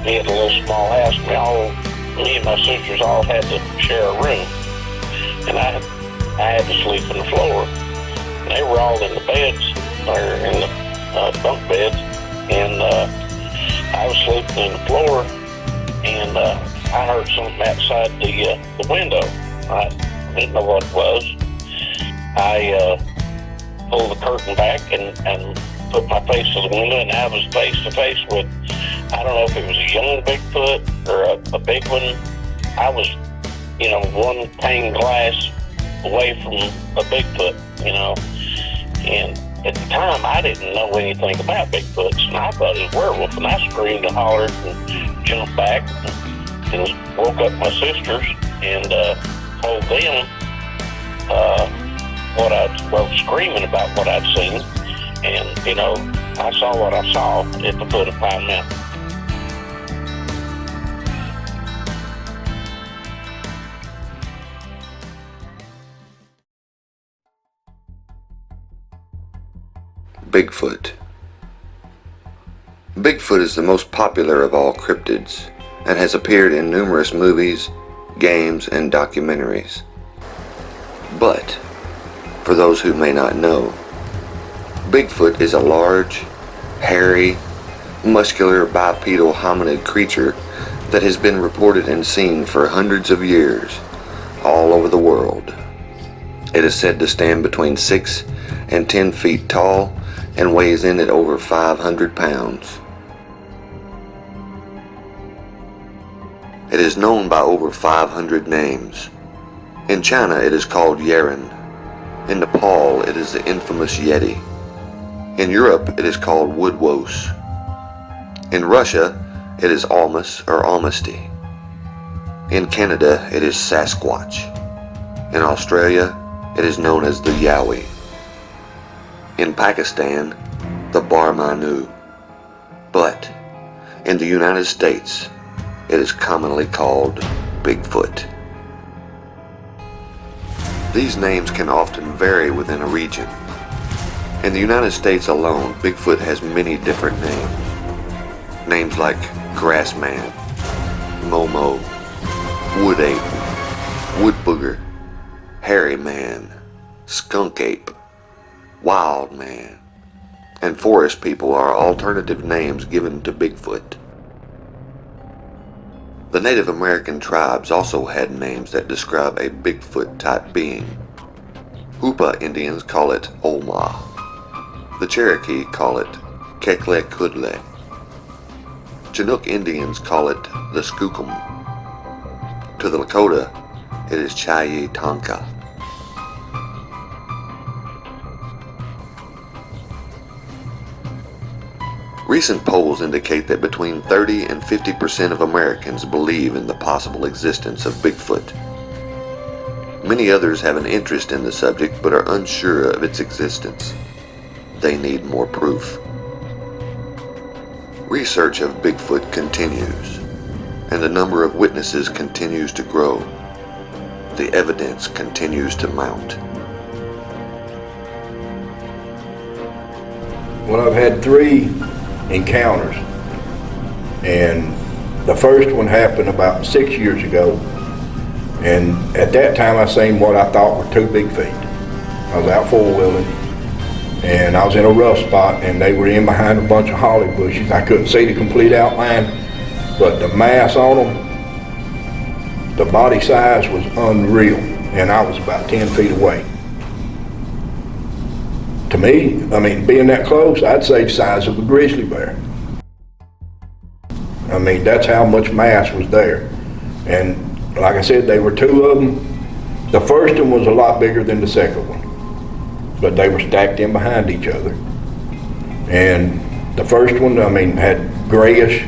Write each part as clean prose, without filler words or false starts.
he had a little small house. Me and my sisters all had to share a room, and I had to sleep on the floor. And they were all in the beds, or in the bunk beds, and I was sleeping on the floor, and I heard something outside the window. I didn't know what it was. I pulled the curtain back and put my face to the window, and I was face to face with, I don't know if it was a young Bigfoot or a big one. I was, one pane glass away from a Bigfoot, and at the time I didn't know anything about Bigfoots, and I thought it was a werewolf, and I screamed and hollered and jumped back and woke up my sisters and told them what I screaming about what I'd seen, and I saw what I saw at the foot of Pine Mountain. Bigfoot. Bigfoot is the most popular of all cryptids and has appeared in numerous movies, games, and documentaries. But, for those who may not know, Bigfoot is a large, hairy, muscular bipedal hominid creature that has been reported and seen for hundreds of years all over the world. It is said to stand between 6 and 10 feet tall and weighs in at over 500 pounds. It is known by over 500 names. In China it is called Yeren. In Nepal it is the infamous Yeti. In Europe it is called Woodwose. In Russia it is Almas or Almasty. In Canada it is Sasquatch. In Australia it is known as the Yowie. In Pakistan, the Barmanu. But in the United States, it is commonly called Bigfoot. These names can often vary within a region. In the United States alone, Bigfoot has many different names. Names like Grassman, Momo, Wood Ape, Wood Booger, Hairy Man, Skunk Ape, Wild Man, and Forest People are alternative names given to Bigfoot. The Native American tribes also had names that describe a Bigfoot-type being. Hoopa Indians call it Olma. The Cherokee call it Keklekudle. Chinook Indians call it the Skookum. To the Lakota, it is Chayi Tonka. Recent polls indicate that between 30 and 50% of Americans believe in the possible existence of Bigfoot. Many others have an interest in the subject but are unsure of its existence. They need more proof. Research of Bigfoot continues, and the number of witnesses continues to grow. The evidence continues to mount. Well, I've had 3 encounters, and the first one happened about 6 years ago, and at that time I seen what I thought were 2 big feet. I was out four-wheeling, and I was in a rough spot, and they were in behind a bunch of holly bushes. I couldn't see the complete outline, but the mass on them, the body size was unreal, and I was about 10 feet away. To me, being that close, I'd say the size of a grizzly bear. That's how much mass was there. And like I said, there were 2 of them. The first one was a lot bigger than the second one, but they were stacked in behind each other. And the first one, had grayish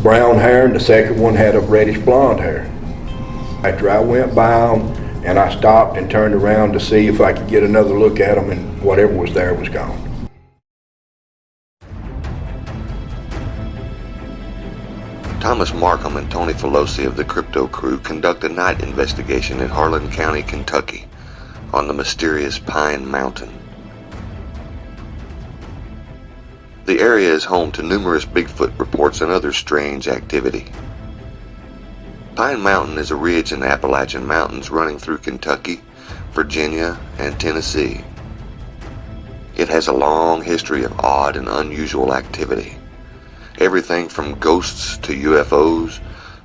brown hair, and the second one had a reddish blonde hair. After I went by them, and I stopped and turned around to see if I could get another look at them, and whatever was there was gone. Thomas Marcum and Tony Filosi of the Crypto Crew conduct a night investigation in Harlan County, Kentucky, on the mysterious Pine Mountain. The area is home to numerous Bigfoot reports and other strange activity. Pine Mountain is a ridge in the Appalachian Mountains running through Kentucky, Virginia, and Tennessee. It has a long history of odd and unusual activity. Everything from ghosts to UFOs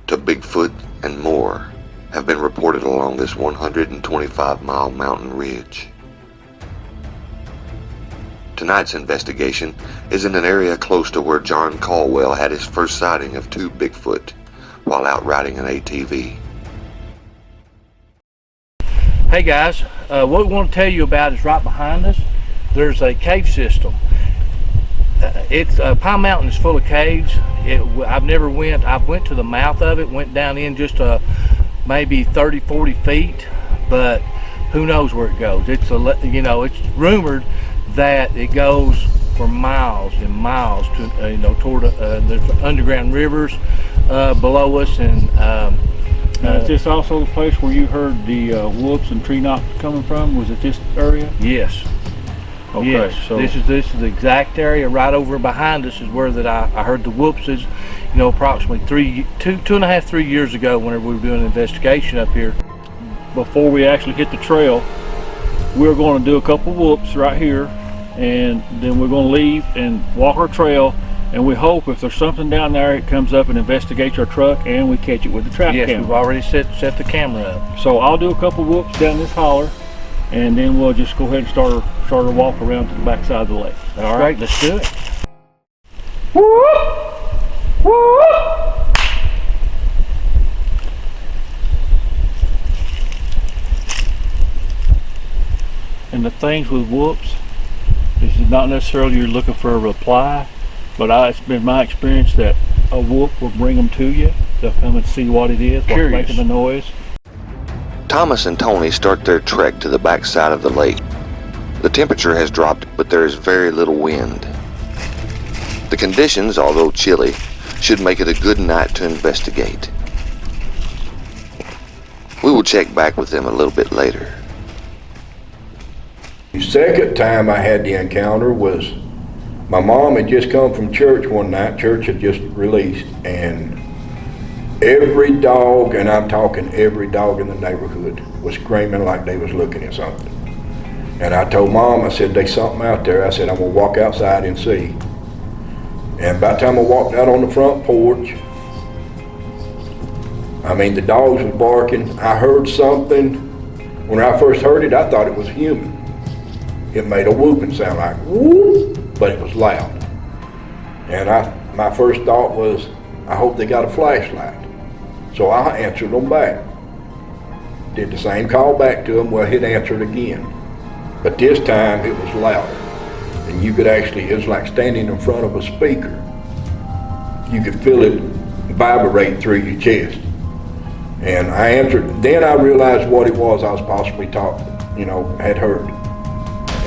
to Bigfoot and more have been reported along this 125-mile mountain ridge. Tonight's investigation is in an area close to where John Caldwell had his first sighting of 2 Bigfoot while out riding an ATV. Hey guys, what we want to tell you about is right behind us. There's a cave system. Pine Mountain is full of caves. I've went to the mouth of it, went down in just maybe 30-40 feet, but who knows where it goes. It's rumored that it goes for miles and miles to toward there's underground rivers below us, and is this also the place where you heard the whoops and tree knocks coming from? Was it this area? Yes. Okay, yes. so This is the exact area right over behind us is where that I heard the whoopses. Approximately 2.5-3 years ago, whenever we were doing an investigation up here. before we actually hit the trail, we're going to do a couple whoops right here, and then we're going to leave and walk our trail, and we hope if there's something down there, it comes up and investigates our truck and we catch it with the trap camera. Yes, we've already set the camera up. So I'll do a couple whoops down this holler, and then we'll just go ahead and start our walk around to the back side of the lake. All right, let's do it. And the things with whoops, this is not necessarily you're looking for a reply, but it's been my experience that a whoop will bring them to you. They'll come and see what it is, what's making the noise. Thomas and Tony start their trek to the back side of the lake. The temperature has dropped, but there is very little wind. The conditions, although chilly, should make it a good night to investigate. We will check back with them a little bit later. The second time I had the encounter was my mom had just come from church one night. Church had just released, and every dog, and I'm talking every dog in the neighborhood, was screaming like they was looking at something. And I told Mom, I said, there's something out there. I said, I'm gonna walk outside and see. And by the time I walked out on the front porch, I mean, the dogs was barking. I heard something. When I first heard it, I thought it was human. It made a whooping sound like whoop, but it was loud. And my first thought was, I hope they got a flashlight. So I answered them back. Did the same call back to them, well, it answered again. But this time it was louder. And you could actually, it was like standing in front of a speaker. You could feel it vibrate through your chest. And I answered, then I realized what it was I was possibly had heard.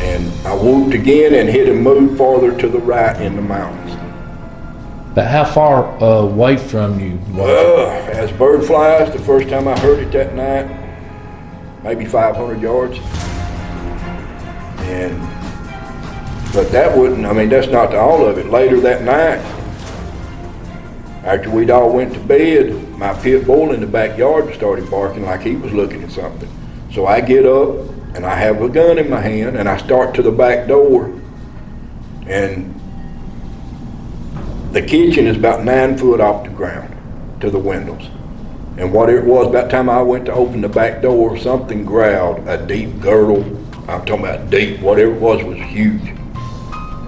And I whooped again and hit and moved farther to the right in the mountains. But how far away from you was it? As bird flies, the first time I heard it that night, maybe 500 yards. But that wouldn't, I mean, that's not all of it. Later that night, after we'd all went to bed, my pit bull in the backyard started barking like he was looking at something. So I get up and I have a gun in my hand and I start to the back door, and the kitchen is about 9 foot off the ground to the windows. And what it was, about the time I went to open the back door, something growled, a deep gurgle. I'm talking about deep, whatever it was huge.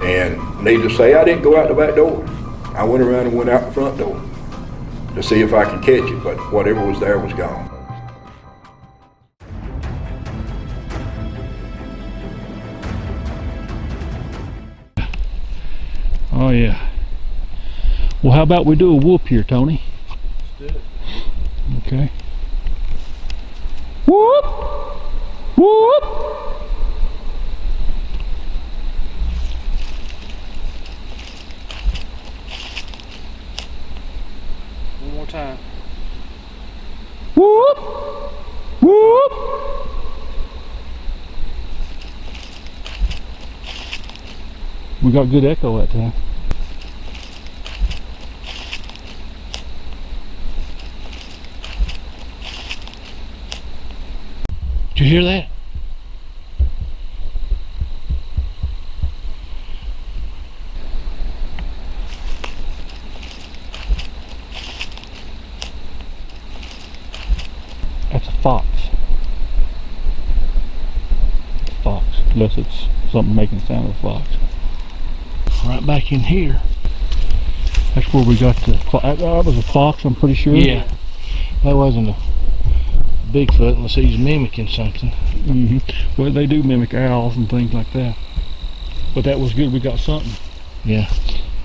And needless to say, I didn't go out the back door. I went around and went out the front door to see if I could catch it, but whatever was there was gone. Oh yeah. Well, how about we do a whoop here, Tony? Let's do it. Okay. Whoop! Whoop! One more time. Whoop! Whoop! We got good echo that time. you hear that? That's a fox. Fox, unless it's something making the sound of a fox. Right back in here. That's where we got the. That was a fox, I'm pretty sure. Yeah. That wasn't a Bigfoot unless he's mimicking something. Well, they do mimic owls and things like that. But that was good. We got something. Yeah.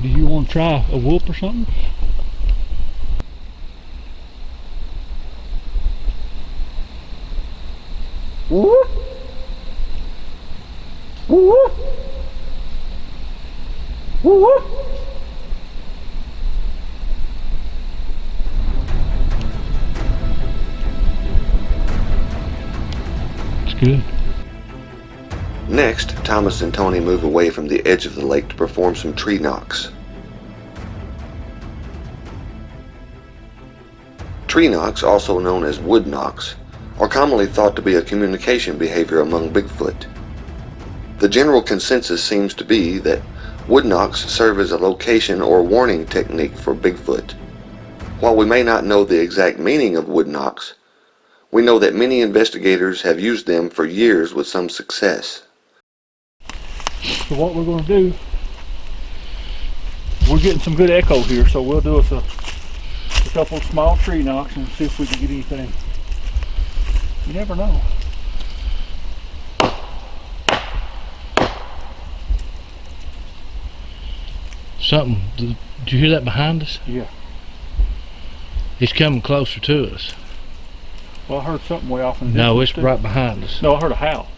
Do you want to try a whoop or something? Whoop. Whoop. Whoop. It's good. Next, Thomas and Tony move away from the edge of the lake to perform some tree knocks. Tree knocks, also known as wood knocks, are commonly thought to be a communication behavior among Bigfoot. The general consensus seems to be that wood knocks serve as a location or warning technique for Bigfoot. While we may not know the exact meaning of wood knocks, we know that many investigators have used them for years with some success. So what we're going to do, we're getting some good echo here, so we'll do us a couple of small tree knocks and see if we can get anything. You never know. Something. Did you hear that behind us? Yeah. He's coming closer to us. Well, I heard something way off in the distance. No, it's right behind us. No, I heard a howl.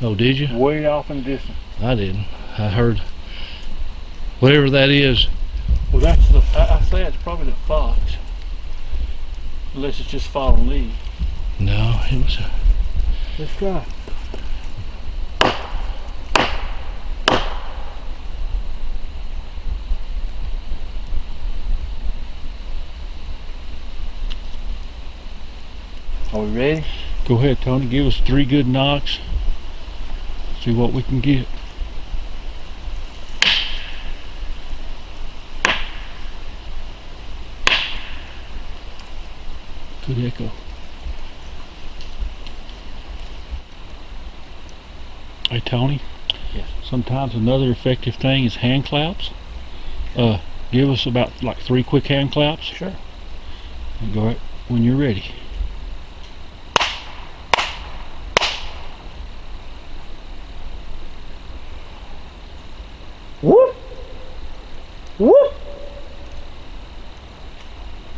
Oh, did you? Way off in the distance. I didn't. I heard whatever that is. Well, that's the. I say it's probably the fox, unless it's just falling leaves. No, it was a. Let's try. Are we ready? Go ahead, Tony. Give us 3 good knocks. See what we can get. Good echo. Hey, Tony. Yes. Sometimes another effective thing is hand claps. Give us about like 3 quick hand claps. Sure. And go ahead when you're ready. Whoop! Whoop!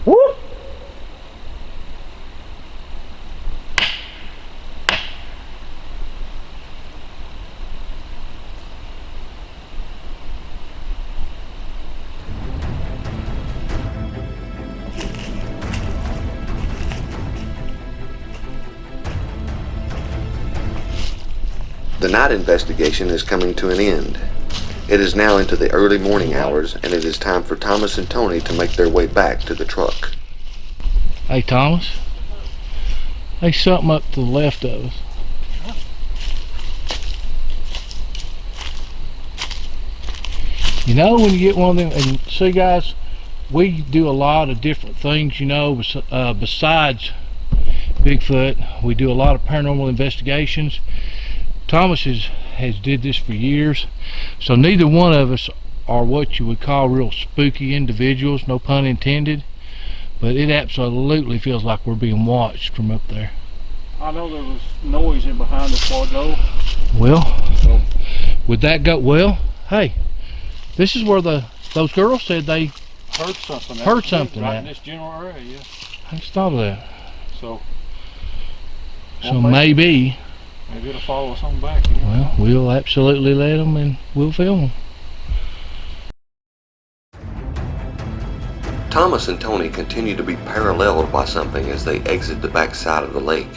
Whoop! The night investigation is coming to an end. It is now into the early morning hours, and it is time for Thomas and Tony to make their way back to the truck. Hey, Thomas. There's something up to the left of us. You know, when you get one of them, and see, guys, we do a lot of different things, you know, besides Bigfoot. We do a lot of paranormal investigations. Thomas has did this for years, so neither one of us are what you would call real spooky individuals, no pun intended, but it absolutely feels like we're being watched from up there. I know there was noise in behind us while ago. Well, so would that go? Well, hey, this is where those girls said they heard something. Heard something. Right in this general area, yeah. I just thought of that. So maybe it'll follow us on back. You know? Well, we'll absolutely let them, and we'll film them. Thomas and Tony continue to be paralleled by something as they exit the back side of the lake.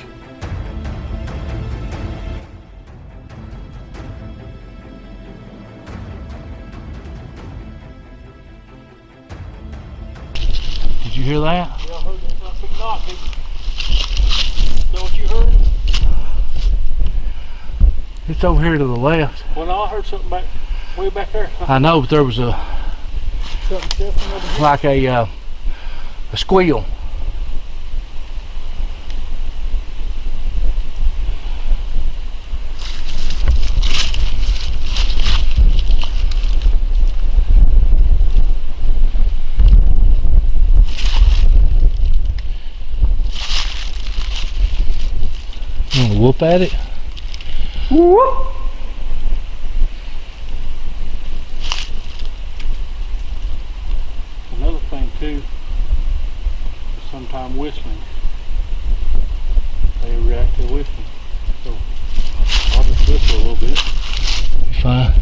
Did you hear that? Yeah, I heard that big knock. Is that what you heard? It's over here to the left. Well, no, I heard something way back there. I know, but there was Something shuffling over here. like a squeal. You want to whoop at it? Whoop. Another thing too, sometimes whistling. They react to whistling. So I'll just whistle a little bit. Fine.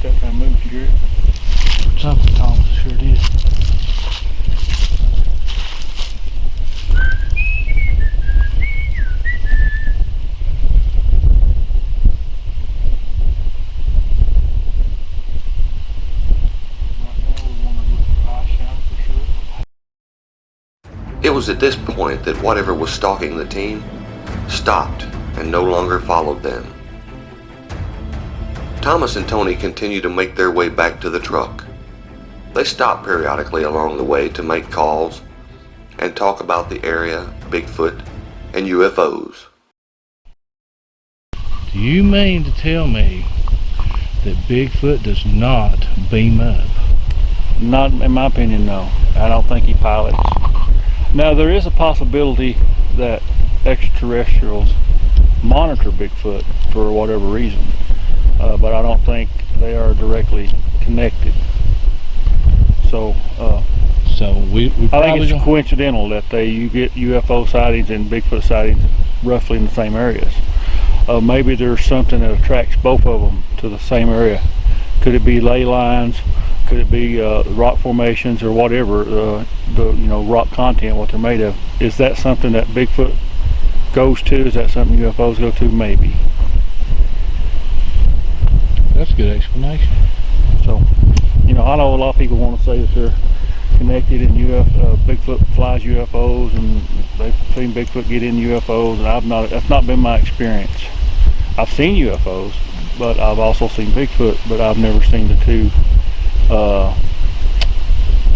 That kind of moved, you hear it? Something, Thomas, sure did. It was at this point that whatever was stalking the team stopped and no longer followed them. Thomas and Tony continued to make their way back to the truck. They stopped periodically along the way to make calls and talk about the area, Bigfoot, and UFOs. Do you mean to tell me that Bigfoot does not beam up? Not in my opinion, no. I don't think he pilots. Now there is a possibility that extraterrestrials monitor Bigfoot for whatever reason, but I don't think they are directly connected. So we I think it's coincidental that you get UFO sightings and Bigfoot sightings roughly in the same areas. Maybe there's something that attracts both of them to the same area. Could it be ley lines? Could it be rock formations or whatever, the rock content, what they're made of? Is that something that Bigfoot goes to? Is that something UFOs go to? Maybe. That's a good explanation. So, I know a lot of people want to say that they're connected and Bigfoot flies UFOs and they've seen Bigfoot get in UFOs, and that's not been my experience. I've seen UFOs, but I've also seen Bigfoot, but I've never seen the two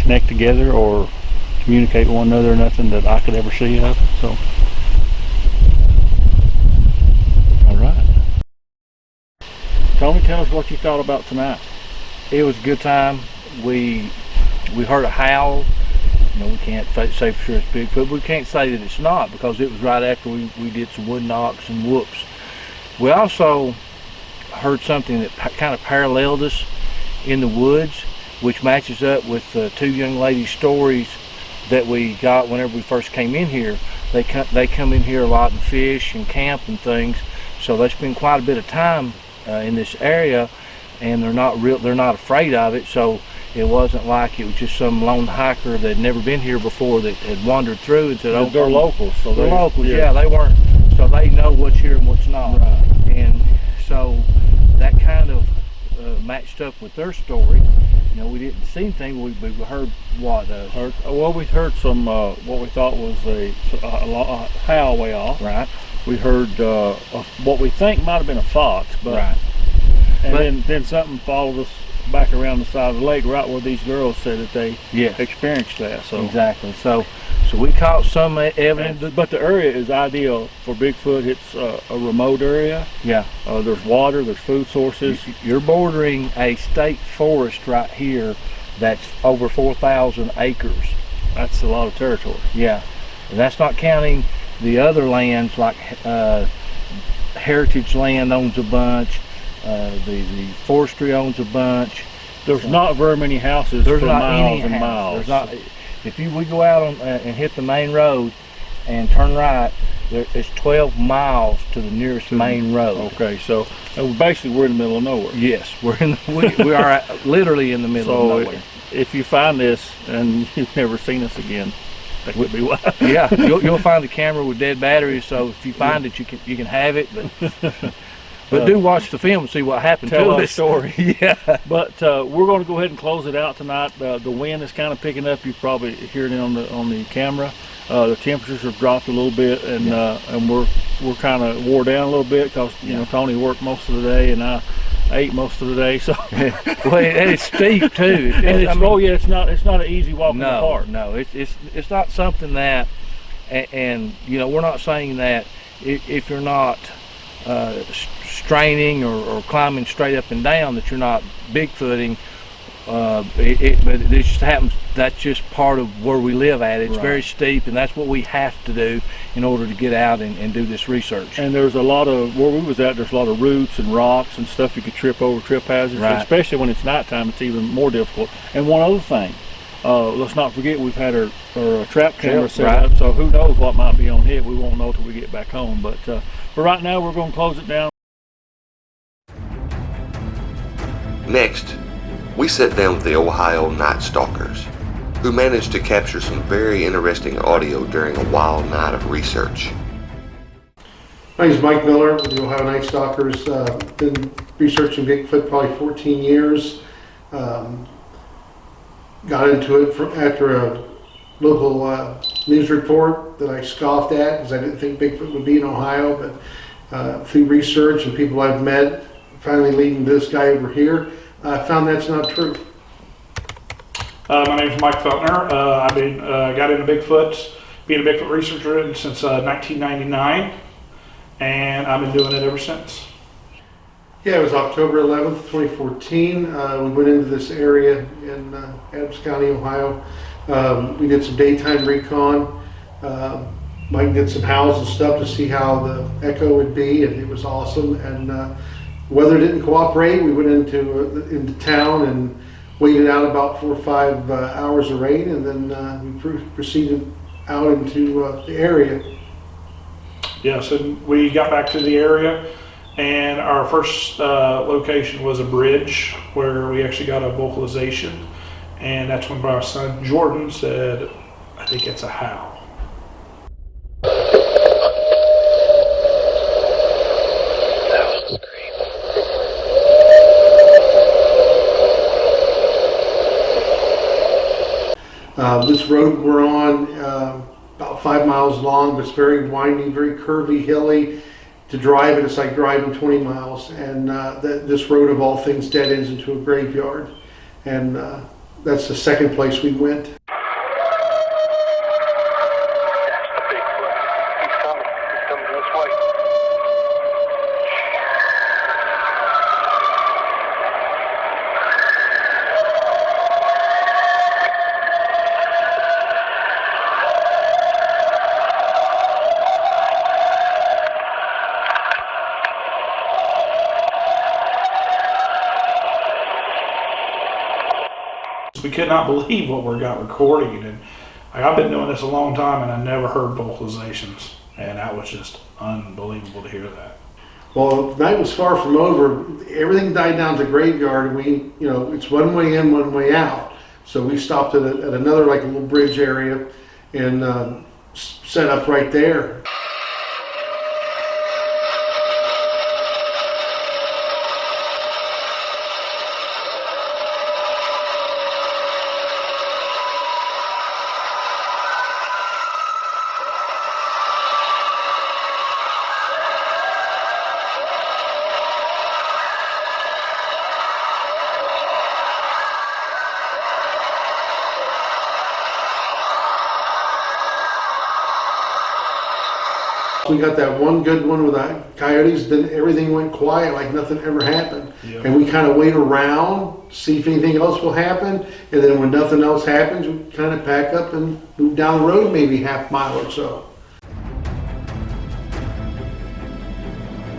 connect together or communicate with one another, or nothing that I could ever see of. So, all right. Tony, tell us what you thought about tonight. It was a good time. We heard a howl. We can't say for sure it's Bigfoot. We can't say that it's not, because it was right after we did some wood knocks and whoops. We also heard something that kind of paralleled us in the woods, which matches up with the two young ladies' stories that we got whenever we first came in here. They come in here a lot and fish and camp and things, so they spend quite a bit of time in this area, and they're not afraid of it. So it wasn't like it was just some lone hiker that had never been here before that had wandered through and said, "Oh, they're locals." So they're locals. Yeah, they weren't. So they know what's here and what's not. Right. And so that kind of matched up with their story. We didn't see anything. We heard what? We heard some what we thought was a howl way off. Right. We heard what we think might have been a fox, but right. And then something followed us back around the side of the lake, right where these girls said that they experienced that. So exactly. So we caught some evidence, but the area is ideal for Bigfoot. It's a remote area. Yeah. There's water. There's food sources. You're bordering a state forest right here that's over 4,000 acres. That's a lot of territory. Yeah, and that's not counting the other lands like heritage land owns a bunch. The forestry owns a bunch. There's not very many houses for miles and miles. If we go out and hit the main road and turn right, it's 12 miles to the nearest main road. Okay, so basically we're in the middle of nowhere. Yes, we are literally in the middle of nowhere. If you find this and you've never seen us again, That could be why. Yeah, you'll find a camera with dead batteries, so if you find it, you can have it. But do watch the film and see what happened Tell to our us. story. Yeah. But we're going to go ahead and close it out tonight. The wind is kind of picking up. You probably hear it on the camera. The temperatures have dropped a little bit, and we're kind of wore down a little bit because you know Tony worked most of the day and I ate most of the day. So well, it's steep too. It's not an easy walk in the park. No, it's not something that, and you know, we're not saying that if you're not straining or climbing straight up and down that you're not Bigfooting. But it just happens. That's just part of where we live at. It's very steep, and that's what we have to do in order to get out and do this research. And there's a lot of, where we was at, there's a lot of roots and rocks and stuff you could trip over, trip hazards, especially when it's nighttime. It's even more difficult. And one other thing, let's not forget we've had our trap camera set up, so who knows what might be on hit. We won't know till we get back home. But for right now, we're going to close it down. Next, we sat down with the Ohio Night Stalkers, who managed to capture some very interesting audio during a wild night of research. My name is Mike Miller with the Ohio Night Stalkers. Been researching Bigfoot probably 14 years. Got into it after a local news report that I scoffed at because I didn't think Bigfoot would be in Ohio, but through research and people I've met, finally leading this guy over here, I found that's not true. My name is Mike Feltner. I've been got into Bigfoot, being a Bigfoot researcher since 1999, and I've been doing it ever since. Yeah, it was October 11th, 2014. We went into this area in Adams County, Ohio. We did some daytime recon. Mike did some howls and stuff to see how the echo would be, and it was awesome. And weather didn't cooperate. We went into town and waited out about 4 or 5 hours of rain, and then we proceeded out into the area. Yes, and we got back to the area, and our first location was a bridge where we actually got a vocalization, and that's when our son Jordan said, "I think it's a howl." This road we're on, about 5 miles long, but it's very windy, very curvy, hilly. To drive it, it's like driving 20 miles. And this road of all things dead ends into a graveyard. And that's the second place we went. We could not believe what we got recording, and I've been doing this a long time, and I never heard vocalizations, and that was just unbelievable to hear that. Well, the night was far from over. Everything died down to the graveyard, and it's one way in, one way out. So we stopped at another like a little bridge area and set up right there. We got that one good one with the coyotes, then everything went quiet like nothing ever happened. Yep. And we kind of wait around, see if anything else will happen, and then when nothing else happens, we kind of pack up and move down the road maybe half mile or so.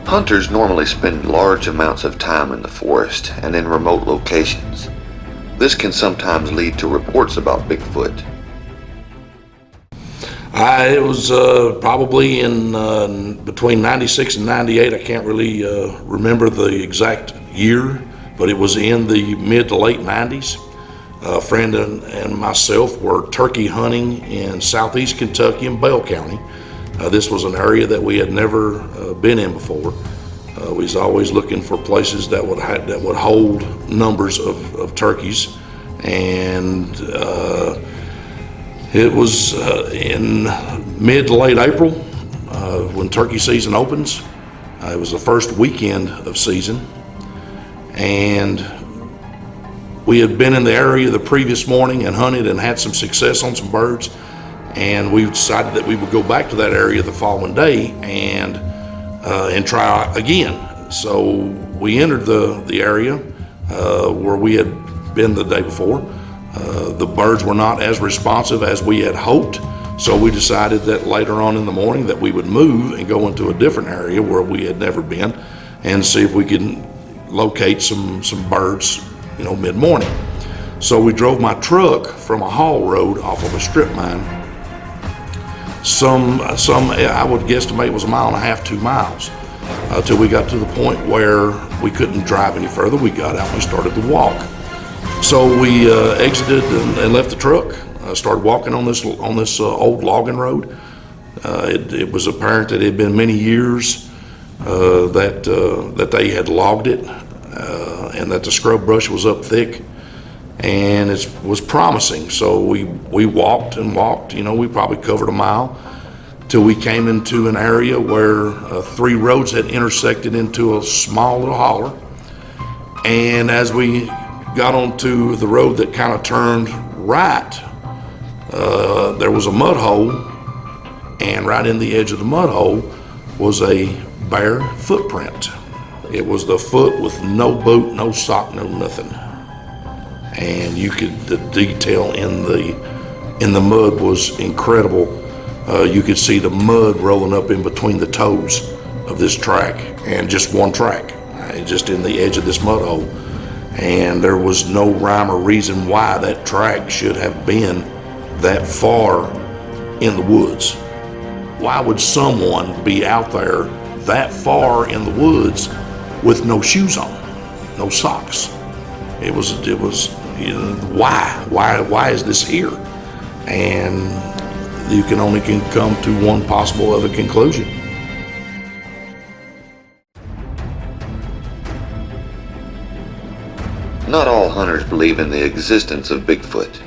Hunters normally spend large amounts of time in the forest and in remote locations. This can sometimes lead to reports about Bigfoot. It was probably in between 96 and 98. I can't really remember the exact year, but it was in the mid to late 90s. A friend and myself were turkey hunting in southeast Kentucky in Bell County. This was an area that we had never been in before. We was always looking for places that would hold numbers of turkeys, and it was in mid to late April when turkey season opens. It was the first weekend of season, and we had been in the area the previous morning and hunted and had some success on some birds, and we decided that we would go back to that area the following day and try again. So we entered the area where we had been the day before. The birds were not as responsive as we had hoped, so we decided that later on in the morning that we would move and go into a different area where we had never been and see if we could locate some birds, mid-morning. So we drove my truck from a haul road off of a strip mine. I would guesstimate was 1.5 miles, 2 miles, till we got to the point where we couldn't drive any further. We got out and we started to walk. So we exited and left the truck, started walking on this old logging road. It was apparent that it had been many years that they had logged it, and that the scrub brush was up thick, and it was promising. So we walked and walked. We probably covered 1 mile till we came into an area where 3 roads had intersected into a small little holler. And as we got onto the road that kind of turned right, there was a mud hole, and right in the edge of the mud hole was a bare footprint. It was the foot with no boot, no sock, no nothing. And the detail in the mud was incredible. You could see the mud rolling up in between the toes of this track, and just one track, just in the edge of this mud hole. And there was no rhyme or reason why that track should have been that far in the woods. Why would someone be out there that far in the woods with no shoes on, no socks? It was why is this here? And you can only come to one possible other conclusion. Not all hunters believe in the existence of Bigfoot.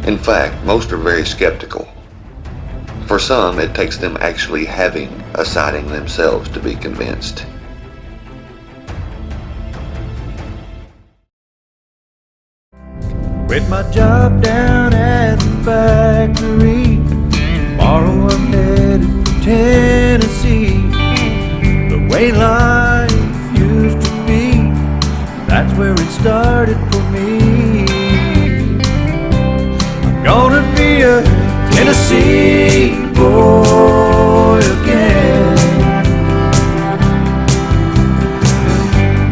In fact, most are very skeptical. For some, it takes them actually having a sighting themselves to be convinced. Quit my job down at the factory. Tomorrow I'm headed for Tennessee. The way life used to be, that's where it started for me. I'm gonna be a Tennessee boy again.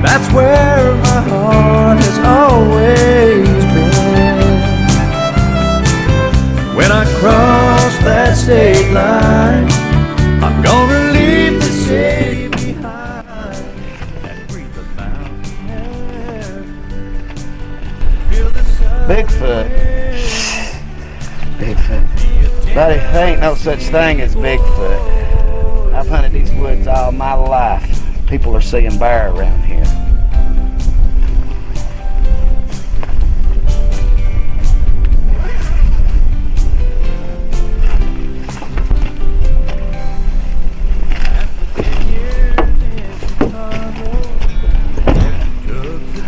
That's where my heart has always been. When I cross that state line, I'm gonna leave the city behind and breathe the mountain air. Feel the sun. Bigfoot. Buddy, there ain't no such thing as Bigfoot. I've hunted these woods all my life. People are seeing bear around here.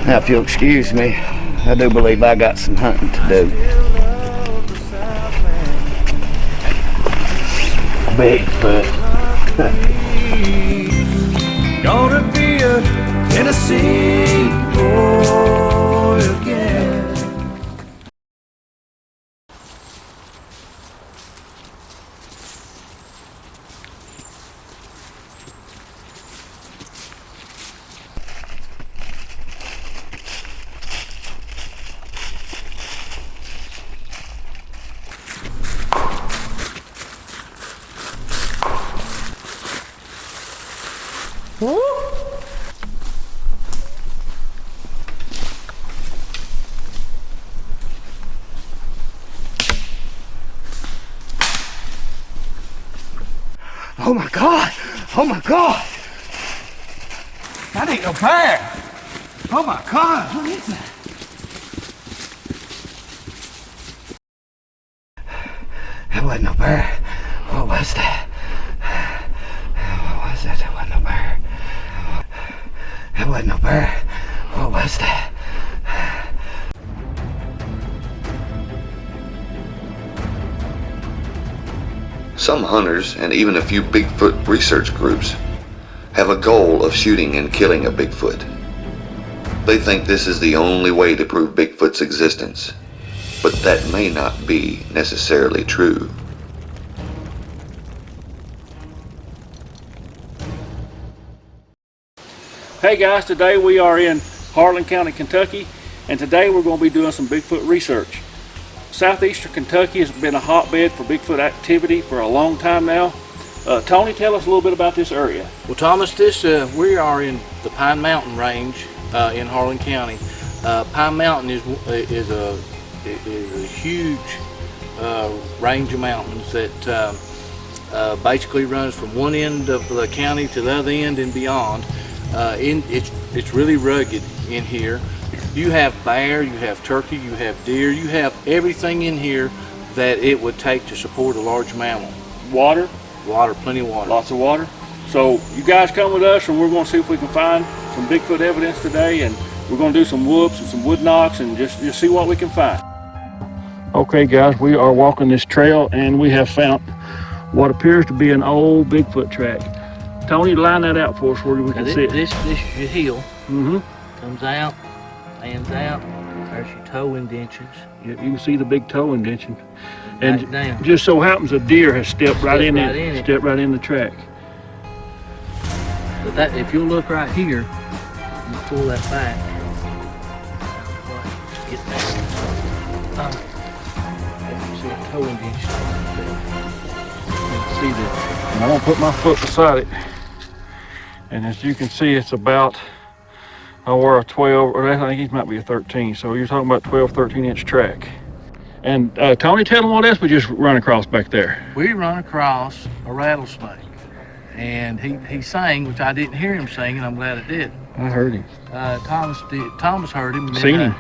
Now, if you'll excuse me, I do believe I got some hunting to do. Bigfoot. Gonna be a Tennessee boy again. Oh my God! Oh my God! That ain't no bear! Oh my God! What is that? That wasn't no bear. What was that? What was that? That wasn't no bear. That wasn't no bear. What was that? Some hunters and even a few Bigfoot research groups have a goal of shooting and killing a Bigfoot. They think this is the only way to prove Bigfoot's existence, but that may not be necessarily true. Hey guys, today we are in Harlan County, Kentucky, and today we're going to be doing some Bigfoot research. Southeastern Kentucky has been a hotbed for Bigfoot activity for a long time now. Tony, tell us a little bit about this area. Well, Thomas, we are in the Pine Mountain range in Harlan County. Pine Mountain is a huge range of mountains that basically runs from one end of the county to the other end and beyond. It's really rugged in here. You have bear, you have turkey, you have deer, you have everything in here that it would take to support a large mammal. Water? Water, plenty of water. Lots of water. So you guys come with us and we're going to see if we can find some Bigfoot evidence today, and we're going to do some whoops and some wood knocks and just see what we can find. Okay guys, we are walking this trail and we have found what appears to be an old Bigfoot track. Tony, line that out for us where we can see it. This is your heel. Mm-hmm. Comes out, hands out. There's your toe indentions. You can see the big toe indention. And down. Just so happens a deer has stepped right in it. Stepped right in the track. But that, if you'll look right here, you pull that back. Get that. You see a toe indentation. You can see that. And I'm gonna put my foot beside it. And as you can see, it's about, we're a 12, or I think it might be a 13. So you're talking about 12, 13 inch track. And Tony, tell them what else we just run across back there. We run across a rattlesnake, and he sang, which I didn't hear him sing, and I'm glad I did. I heard him. Thomas heard him. Seen him.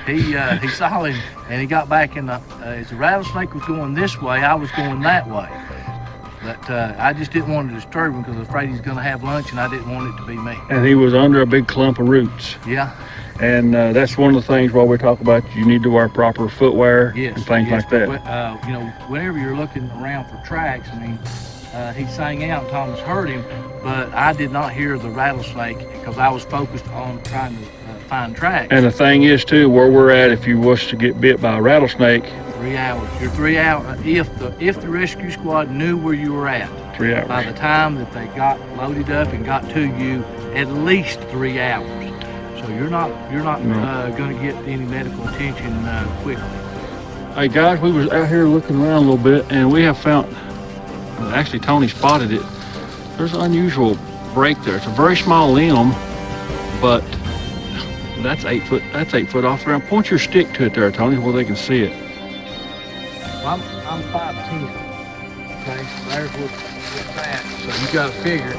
He saw him, and he got back in the. As the rattlesnake was going this way, I was going that way. But I just didn't want to disturb him because I was afraid he's going to have lunch, and I didn't want it to be me. And he was under a big clump of roots. Yeah. And that's one of the things while we talk about you need to wear proper footwear and things like that. You know, whenever you're looking around for tracks, I mean, he sang out, and Thomas heard him, but I did not hear the rattlesnake because I was focused on trying to find tracks. And the thing is too, where we're at, if you was to get bit by a rattlesnake, 3 hours. You're 3 hours. If the rescue squad knew where you were at, 3 hours. By the time that they got loaded up and got to you, at least 3 hours. So you're not going to get any medical attention quickly. Hey guys, we was out here looking around a little bit, and we have found. Actually, Tony spotted it. There's an unusual break there. It's a very small limb, but that's 8 foot. That's 8 foot off the ground. Point your stick to it there, Tony, where they can see it. Well, I'm 5'10". Okay, so there's what's that. So you got to figure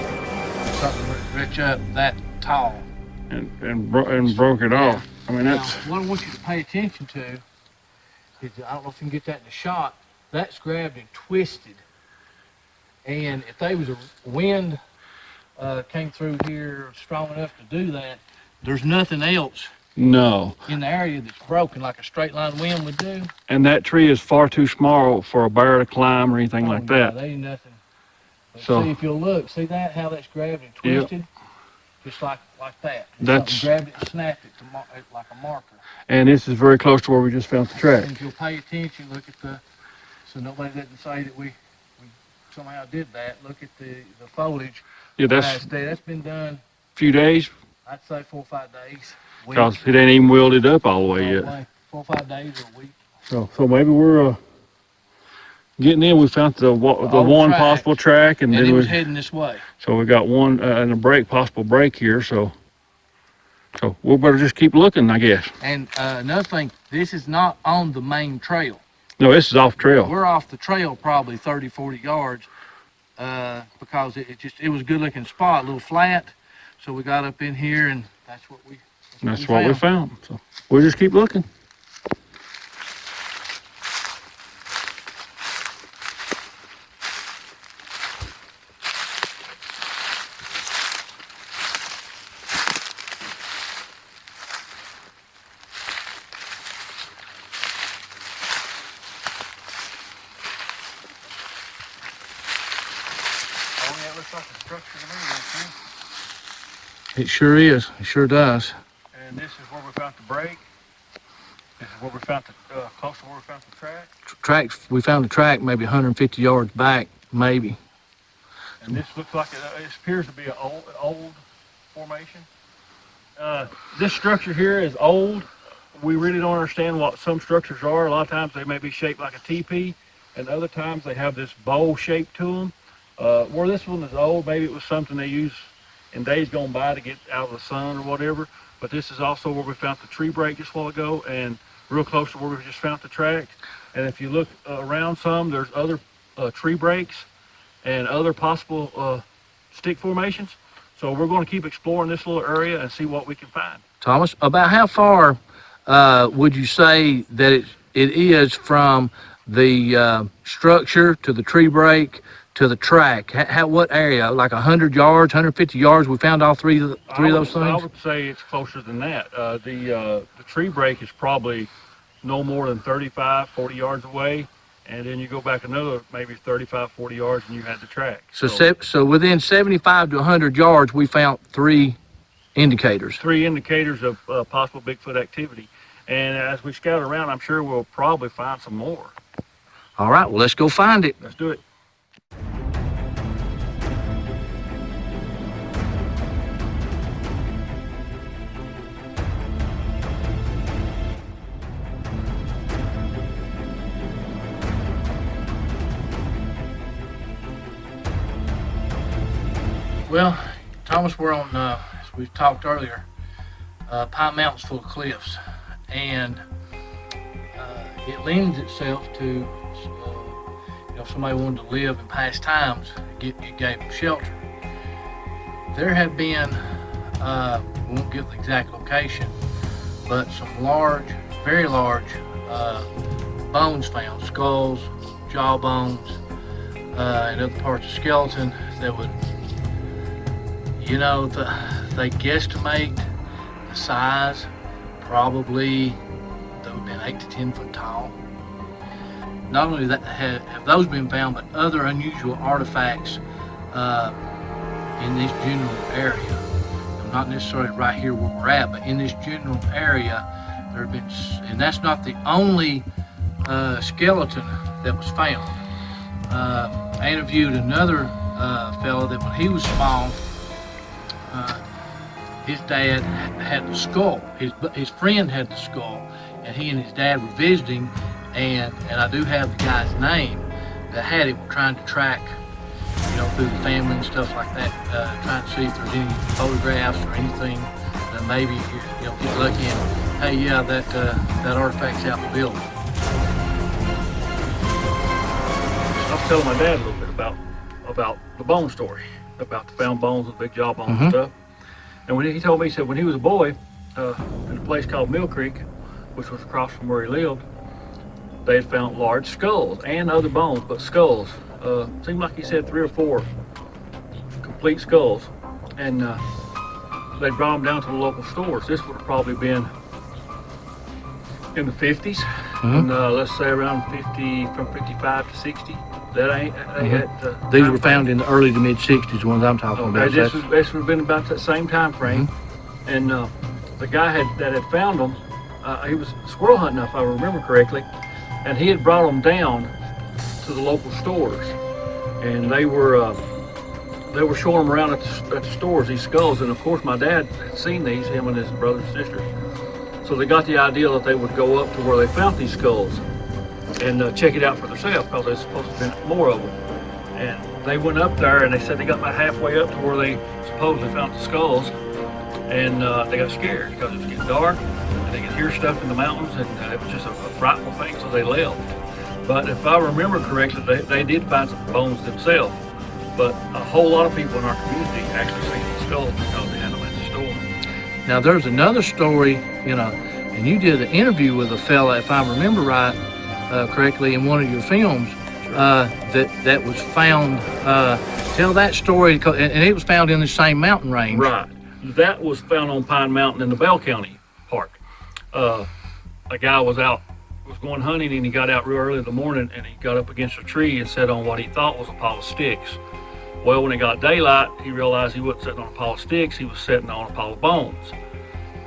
something reach up that tall. And broke it off. I mean, that's. Now, what I want you to pay attention to is, I don't know if you can get that in the shot. That's grabbed and twisted. And if there was a wind came through here strong enough to do that, there's nothing else No. in the area that's broken like a straight line wind would do. And that tree is far too small for a bear to climb or anything like that. There ain't nothing. But So, see, if you'll look, see that, how that's grabbed and twisted? Yep. Just like that. That's grabbed it and snapped it like a marker. And this is very close to where we just found the track. And if you'll pay attention, look at so nobody doesn't say that we somehow did that. Look at the foliage. Yeah, that's been done. Few days. I'd say 4 or 5 days. Because it ain't even wilted up all the way yet. 4 or 5 days or a week. So maybe we're getting in. We found the one track. possible track, and then it was heading this way. So we got one and a possible break here. So we better just keep looking, I guess. And another thing, this is not on the main trail. No, this is off trail. We're off the trail probably 30, 40 yards. because it was a good looking spot, a little flat. So we got up in here and that's what we found. So we'll just keep looking. It sure is. It sure does. And this is where we found the break. This is where we found close to where we found the track. We found the track maybe 150 yards back, maybe. And this looks like it appears to be an old formation. This structure here is old. We really don't understand what some structures are. A lot of times they may be shaped like a teepee, and other times they have this bowl shape to them. Where this one is old, maybe it was something they used in days gone by to get out of the sun or whatever. But this is also where we found the tree break just a while ago, and real close to where we just found the track. And if you look around some, there's other tree breaks and other possible stick formations. So we're going to keep exploring this little area and see what we can find. Thomas, about how far would you say that it is from the structure to the tree break to the track? What area? Like 100 yards, 150 yards? We found all three of those things? I would say it's closer than that. The tree break is probably no more than 35, 40 yards away. And then you go back another maybe 35, 40 yards and you had the track. So within 75 to 100 yards, we found three indicators. Three indicators of possible Bigfoot activity. And as we scout around, I'm sure we'll probably find some more. All right, well, let's go find it. Let's do it. Well, Thomas, we're on, as we talked earlier, Pine Mountain's full of cliffs, and it lends itself to, if somebody wanted to live in past times, it gave them shelter. There have been, we won't give the exact location, but some large, very large bones found, skulls, jaw bones, and other parts of skeleton that would, they guesstimate the size, probably they would have been 8 to 10 foot tall. Not only that have those been found, but other unusual artifacts in this general area. Not necessarily right here where we're at, but in this general area, there have been, and that's not the only skeleton that was found. I interviewed another fellow that when he was small, his dad had the skull. His friend had the skull, and he and his dad were visiting, and I do have the guy's name that had it. We're trying to track, through the family and stuff like that, trying to see if there's any photographs or anything that maybe get lucky and, hey, yeah, that artifact's out in the building. I was telling my dad a little bit about the bone story, about the found bones and big jaw bones and stuff. And when he told me, he said when he was a boy, in a place called Mill Creek, which was across from where he lived, they had found large skulls and other bones, but skulls. Seemed like he said 3 or 4 complete skulls. And they brought them down to the local stores. This would have probably been in the 50s, and let's say around 50, from 55 to 60. These were found in the early to mid 60s, the ones I'm talking about. This would have been about that same time frame. And the guy that had found them, he was squirrel hunting, if I remember correctly, and he had brought them down to the local stores, and they were showing them around at the stores, these skulls. And of course my dad had seen these, him and his brothers and sisters, so they got the idea that they would go up to where they found these skulls and check it out for themselves, because there's supposed to have been more of them. And they went up there, and they said they got about halfway up to where they supposedly found the skulls, and they got scared because it was getting dark and they could hear stuff in the mountains, and it was just a frightful thing, so they left. But if I remember correctly, they did find some bones themselves. but a whole lot of people in our community actually seen these skulls because they had them at the store. Now there's another story, and you did an interview with a fella, if I remember right, correctly, in one of your films, that was found. Tell that story, and it was found in the same mountain range. Right. That was found on Pine Mountain in the Bell County Park. A guy was going hunting, and he got out real early in the morning, and he got up against a tree and sat on what he thought was a pile of sticks. Well, when it got daylight, he realized he wasn't sitting on a pile of sticks, he was sitting on a pile of bones.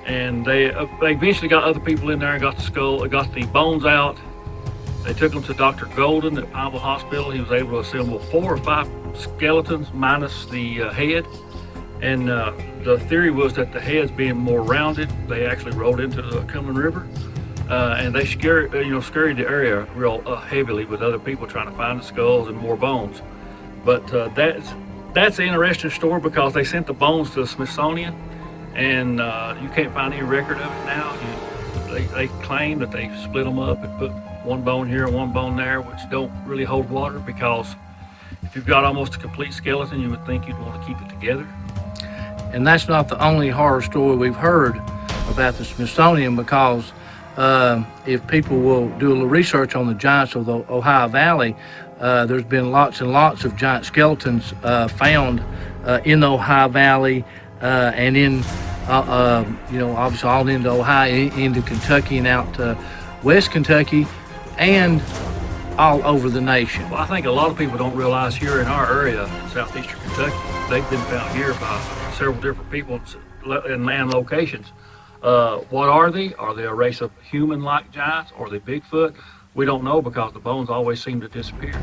And they eventually got other people in there and got the bones out. They took them to Dr. Golden at Pineville Hospital. He was able to assemble 4 or 5 skeletons minus the head. And the theory was that the heads being more rounded, they actually rolled into the Cumberland River. And they scurried the area real heavily with other people trying to find the skulls and more bones. But that's an interesting story because they sent the bones to the Smithsonian, and you can't find any record of it now. They claim that they split them up and put one bone here and one bone there, which don't really hold water, because if you've got almost a complete skeleton, you would think you'd want to keep it together. And that's not the only horror story we've heard about the Smithsonian, because if people will do a little research on the giants of the Ohio Valley, there's been lots and lots of giant skeletons found in the Ohio Valley and in, obviously all into Ohio, into Kentucky and out to West Kentucky, and all over the nation. Well, I think a lot of people don't realize here in our area, in southeastern Kentucky, they've been found here by several different people in land locations. What are they? Are they a race of human-like giants? Or are they Bigfoot? We don't know, because the bones always seem to disappear.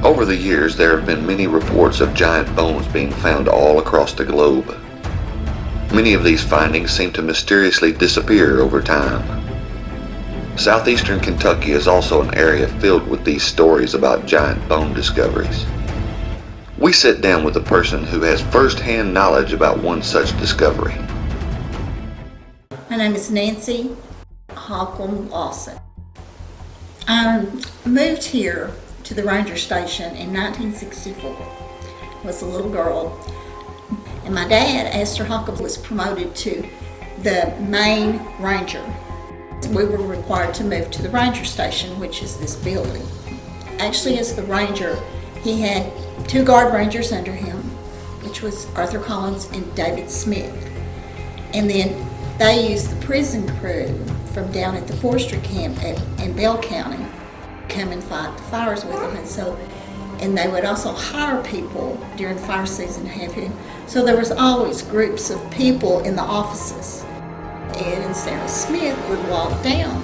Over the years, there have been many reports of giant bones being found all across the globe. Many of these findings seem to mysteriously disappear over time. Southeastern Kentucky is also an area filled with these stories about giant bone discoveries. We sit down with a person who has first-hand knowledge about one such discovery. My name is Nancy Holcomb Lawson. I moved here to the ranger station in 1964. I was a little girl, and my dad, Esther Holcomb, was promoted to the main ranger. We were required to move to the ranger station, which is this building. Actually, as the ranger, he had 2 guard rangers under him, which was Arthur Collins and David Smith. And then they used the prison crew from down at the forestry camp in Bell County come and fight the fires with them. And they would also hire people during fire season to have him. So there was always groups of people in the offices. Ed and Sarah Smith would walk down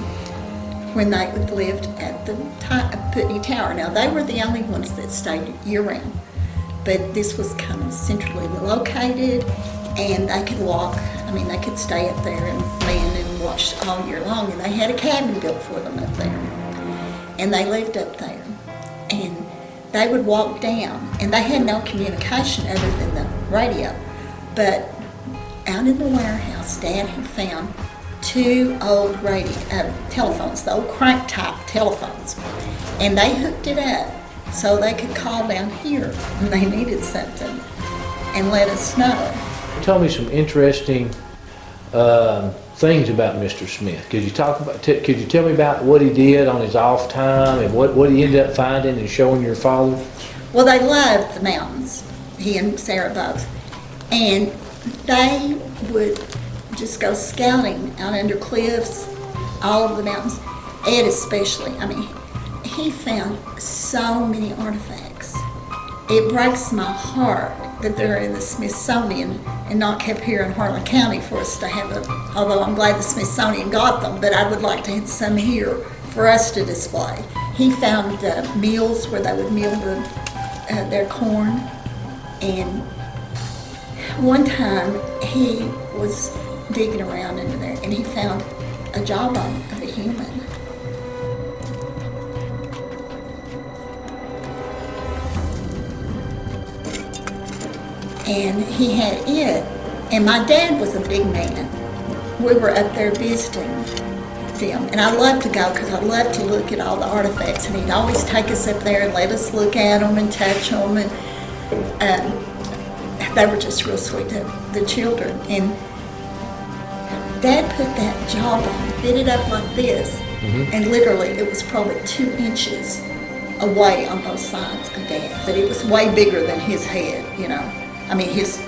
when they lived at the Putney Tower. Now, they were the only ones that stayed year-round, but this was kind of centrally located, and they could walk. They could stay up there and land and watch all year long, and they had a cabin built for them up there, and they lived up there, and they would walk down, and they had no communication other than the radio, but out in the warehouse, Dad had found 2 old telephones, the old crank type telephones, and they hooked it up so they could call down here when they needed something and let us know. Tell me some interesting things about Mr. Smith. Could you tell me about what he did on his off time and what he ended up finding and showing your father? Well, they loved the mountains, he and Sarah both, and they would just go scouting out under cliffs, all over the mountains. Ed especially. He found so many artifacts. It breaks my heart that they're in the Smithsonian and not kept here in Harlan County for us to have although I'm glad the Smithsonian got them, but I would like to have some here for us to display. He found mills where they would mill their corn, and one time he was digging around into there and he found a jawbone of a human. And he had it, and my dad was a big man. We were up there visiting, film. And I love to go because I love to look at all the artifacts. And he'd always take us up there and let us look at them and touch them. And they were just real sweet, the children. And Dad put that jawbone, fit it up like this, and literally it was probably 2 inches away on both sides of Dad. But it was way bigger than his head, you know. I mean, his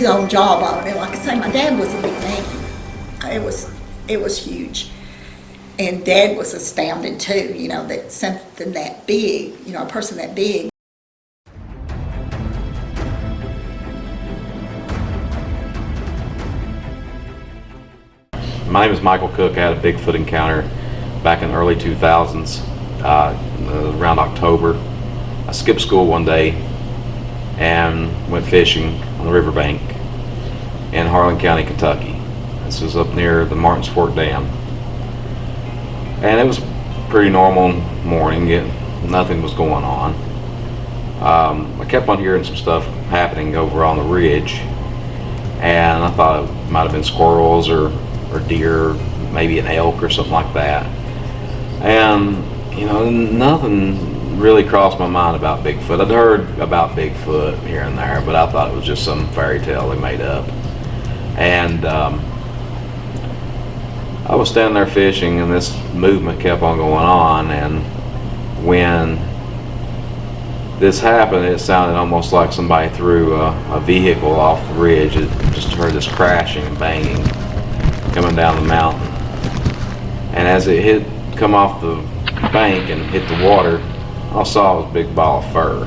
own jawbone. And like I say, my dad was a big man. It was huge. And Dad was astounded too, you know, that something that big, you know, a person that big. My name is Michael Cook. I had a Bigfoot encounter back in the early 2000s, around October. I skipped school one day and went fishing on the riverbank in Harlan County, Kentucky. This was up near the Martins Fork Dam. And it was a pretty normal morning. Nothing was going on. I kept on hearing some stuff happening over on the ridge, and I thought it might have been squirrels or deer, maybe an elk or something like that. And you know, nothing really crossed my mind about Bigfoot. I'd heard about Bigfoot here and there, but I thought it was just some fairy tale they made up. And I was standing there fishing, and this movement kept on going on, and when this happened, it sounded almost like somebody threw a vehicle off the ridge. It just heard this crashing and banging coming down the mountain, and as it come off the bank and hit the water, all I saw was a big ball of fur.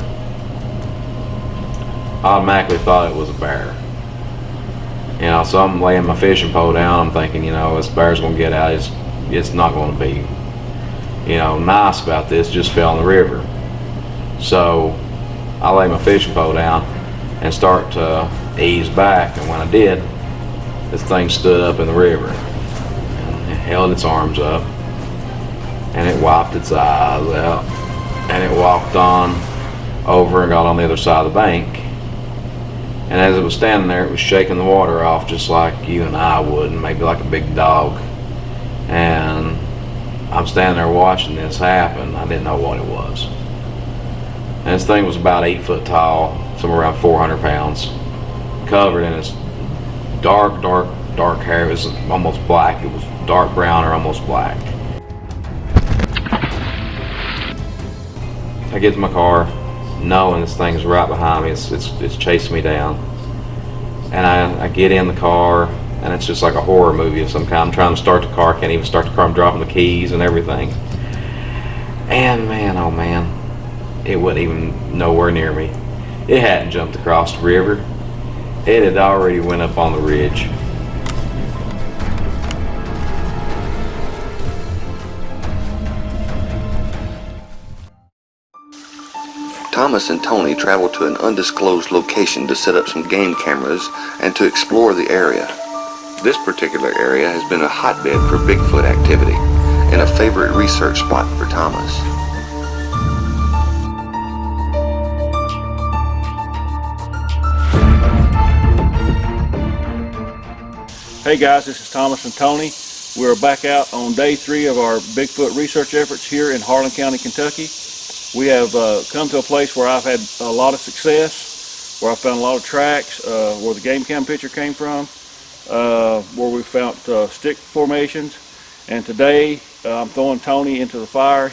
I automatically thought it was a bear. You know, so I'm laying my fishing pole down. I'm thinking, you know, this bear's gonna get out. It's not gonna be, you know, nice about this. Just fell in the river. So I lay my fishing pole down and start to ease back, and when I did, this thing stood up in the river and it held its arms up, and it wiped its eyes out, and it walked on over and got on the other side of the bank. And as it was standing there, it was shaking the water off just like you and I would, and maybe like a big dog. And I'm standing there watching this happen. I didn't know what it was. And this thing was about 8 foot tall, somewhere around 400 pounds, covered in its dark hair. It was almost black. It was dark brown or almost black. I get to my car knowing this thing's right behind me. It's chasing me down. And I get in the car, and it's just like a horror movie of some kind. I'm trying to start the car, can't even start the car. I'm dropping the keys and everything. And man, oh man, it wasn't even nowhere near me. It hadn't jumped across the river. It had already went up on the ridge. Thomas and Tony traveled to an undisclosed location to set up some game cameras and to explore the area. This particular area has been a hotbed for Bigfoot activity and a favorite research spot for Thomas. Hey guys, this is Thomas and Tony. We're back out on day 3 of our Bigfoot research efforts here in Harlan County, Kentucky. We have come to a place where I've had a lot of success, where I found a lot of tracks, where the game cam picture came from, where we found stick formations. And today I'm throwing Tony into the fire.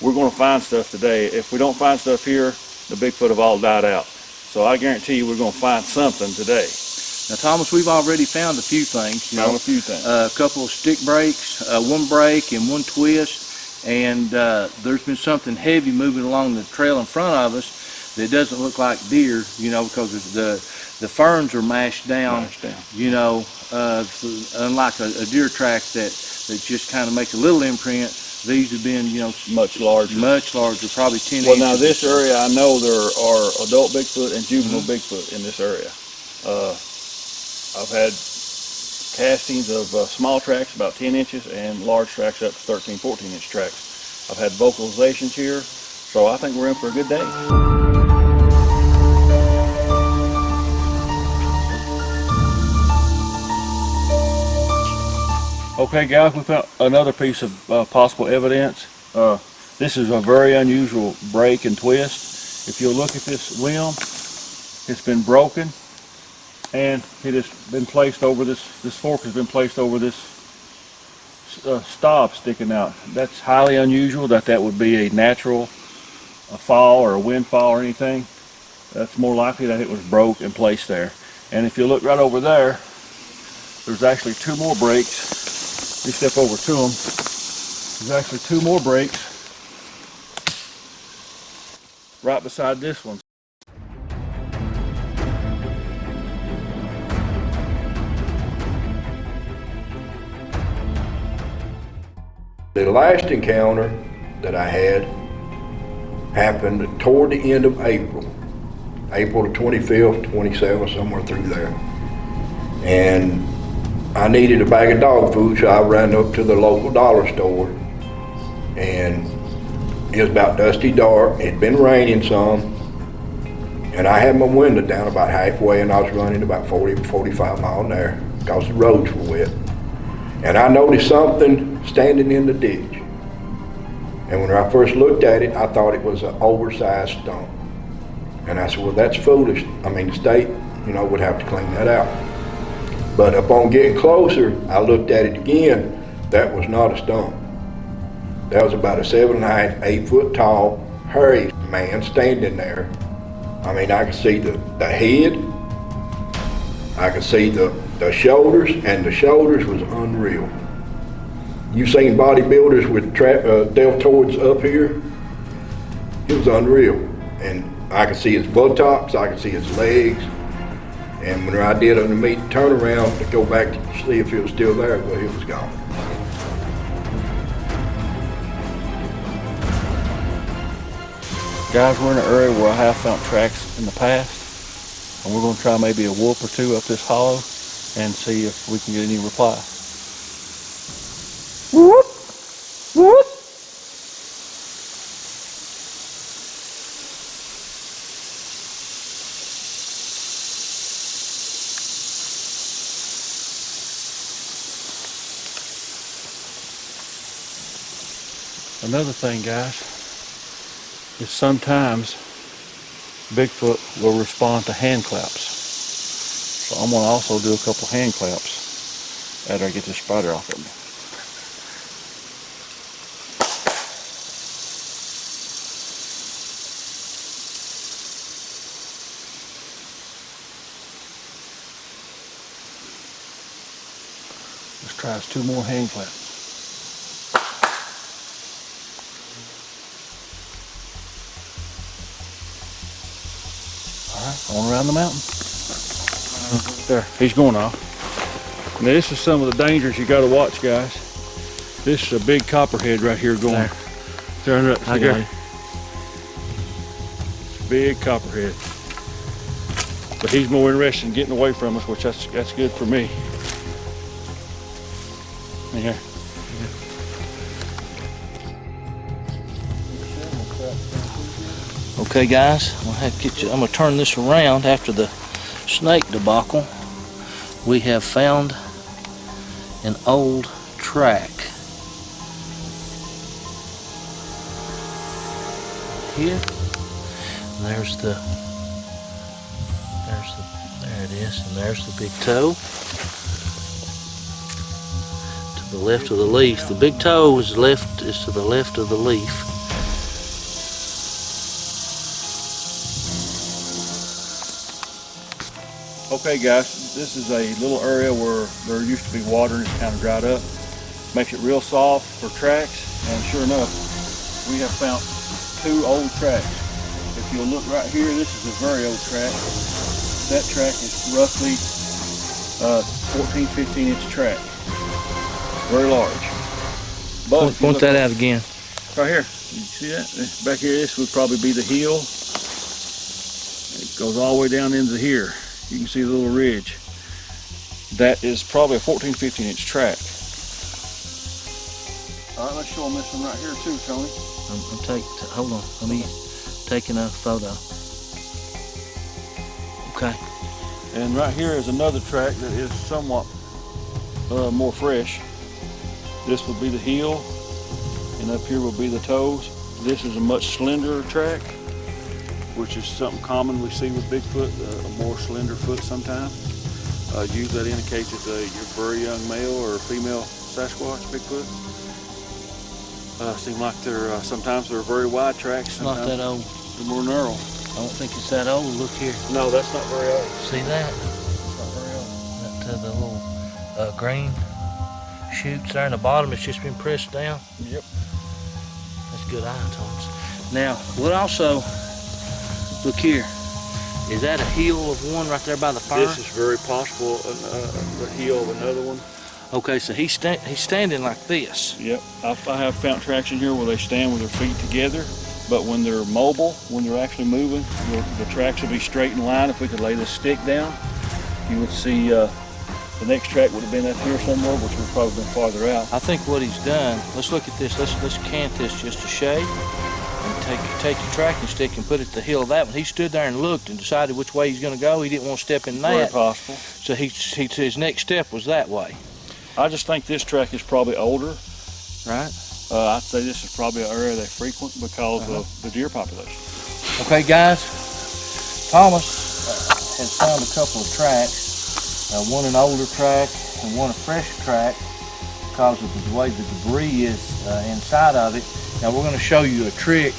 We're going to find stuff today. If we don't find stuff here, the Bigfoot have all died out. So I guarantee you we're going to find something today. Now, Thomas, we've already found a few things. Found a few things. A couple of stick breaks, one break and one twist, and there's been something heavy moving along the trail in front of us that doesn't look like deer, you know, because the ferns are mashed down. You know, unlike a deer track that just kind of make a little imprint. These have been, you know, much larger, probably 10 inches. Well, now this area, I know there are adult Bigfoot and juvenile Bigfoot in this area. I've had castings of small tracks about 10 inches and large tracks up to 13, 14 inch tracks. I've had vocalizations here, so I think we're in for a good day. Okay guys, we found another piece of possible evidence. This is a very unusual break and twist. If you'll look at this limb, it's been broken and it has been placed over this fork has been placed over this stop sticking out. That's highly unusual that would be a natural fall or a wind fall or anything. That's more likely that it was broke and placed there. And if you look right over there, there's actually two more breaks. You step over to them. There's actually two more breaks right beside this one. The last encounter that I had happened toward the end of April the 25th, 27th, somewhere through there. And I needed a bag of dog food, so I ran up to the local dollar store, and it was about dusty dark. It had been raining some, and I had my window down about halfway, and I was running about 40, 45 miles an hour because the roads were wet. And I noticed something standing in the ditch. And when I first looked at it, I thought it was an oversized stump. And I said, well, that's foolish. I mean, the state, would have to clean that out. But upon getting closer, I looked at it again. That was not a stump. That was about a 7.5, 8 foot tall, hairy man standing there. I mean, I could see the head. I could see the shoulders, and the shoulders was unreal. You've seen bodybuilders with deltoids up here? It was unreal. And I could see his buttocks, I could see his legs. And when I did an immediate turnaround to go back to see if it was still there, well, it was gone. Guys, we're in an area where I have found tracks in the past, and we're going to try maybe a whoop or two up this hollow and see if we can get any reply. Whoop! Whoop! Another thing, guys, is sometimes Bigfoot will respond to hand claps. So I'm going to also do a couple hand claps after I get this spider off of me. Let's try us two more hand claps. On around the mountain. There, he's going off. Now this is some of the dangers you got to watch, guys. This is a big copperhead right here going. There. I got it. Big copperhead. But he's more interested in getting away from us, which that's good for me. Here. Okay guys, I'm gonna turn this around after the snake debacle. We have found an old track. Here, there it is, and there's the big toe. To the left of the leaf. The big toe is to the left of the leaf. Okay guys, this is a little area where there used to be water and it's kind of dried up. Makes it real soft for tracks, and sure enough, we have found two old tracks. If you'll look right here, this is a very old track. That track is roughly 14, 15 inch track. Very large. But point that out again. Right here, you see that? Back here, this would probably be the heel. It goes all the way down into here. You can see the little ridge. That is probably a 14, 15 inch track. All right, let's show them this one right here too, Tony. Hold on, let me take a photo. Okay. And right here is another track that is somewhat more fresh. This will be the heel, and up here will be the toes. This is a much slenderer track, which is something common we see with Bigfoot, a more slender foot sometimes. Usually that indicates it's a very young male or female Sasquatch Bigfoot. Seem like sometimes they're very wide tracks. It's not that old. They're more narrow. I don't think it's that old. Look here. No, that's not very old. See that? It's not very old. That the little green shoots there in the bottom. It's just been pressed down. Yep. That's good eye, Thomas. Now, what also, look here. Is that a heel of one right there by the fire? This is very possible the heel of another one. Okay, so he's standing like this. Yep, I have found tracks in here where they stand with their feet together, but when they're mobile, when they're actually moving, the tracks will be straight in line. If we could lay this stick down, you would see the next track would have been up here somewhere, which would have probably been farther out. I think what he's done, let's look at this, let's cant this just a shade, and take the tracking stick and put it at the heel of that one. He stood there and looked and decided which way he's going to go. He didn't want to step in that. Very possible. So his next step was that way. I just think this track is probably older. Right. I'd say this is probably an area they frequent because of the deer population. Okay, guys, Thomas has found a couple of tracks, one an older track and one a fresh track because of the way the debris is inside of it. Now we're going to show you a trick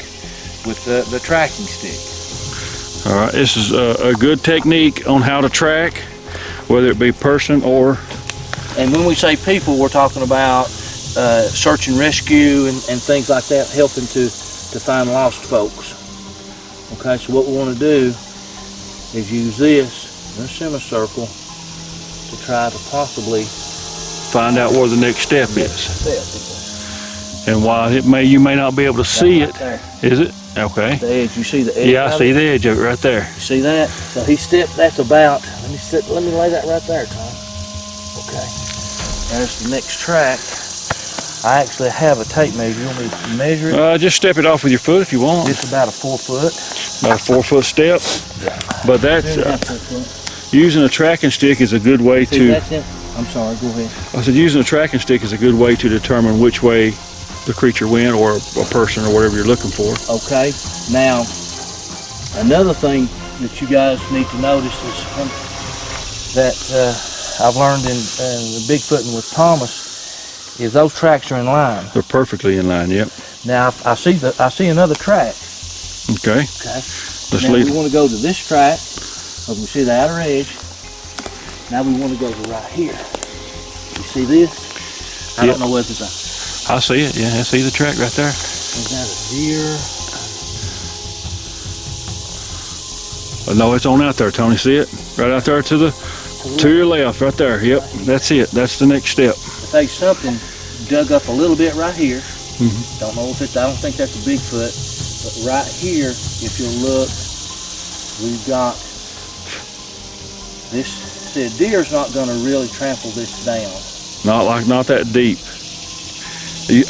with the tracking stick. All right, this is a good technique on how to track, whether it be person or... And when we say people, we're talking about search and rescue and things like that, helping to find lost folks. Okay, so what we want to do is use this in a semicircle to try to possibly find out where the next step is. And while you may not be able to see it, is it? Okay. The edge, you see the edge? Yeah, I see the edge of it right there. See that? So he stepped, that's about, let me lay that right there, Tom. Okay. There's the next track. I actually have a tape measure. You want me to measure it? Just step it off with your foot if you want. It's about a 4 foot. About a 4 foot step. But that's, using a tracking stick is a good way to... I'm sorry, go ahead. I said using a tracking stick is a good way to determine which way the creature went, or a person, or whatever you're looking for. Okay. Now, another thing that you guys need to notice is that I've learned in Bigfooting with Thomas is those tracks are in line. They're perfectly in line. Yep. Now I see another track. Okay. Okay. Let's now leave. We want to go to this track because we see the outer edge. Now we want to go to right here. You see this? I don't know whether it's a... I see it. Yeah, I see the track right there. Is that a deer? No, it's on out there, Tony. See it? Right out there to your left, right there. Yep, that's it. That's the next step. If there's something dug up a little bit right here, don't know if it's, I don't think that's a Bigfoot, but right here, if you'll look, we've got this. See, a deer's not going to really trample this down. Not that deep.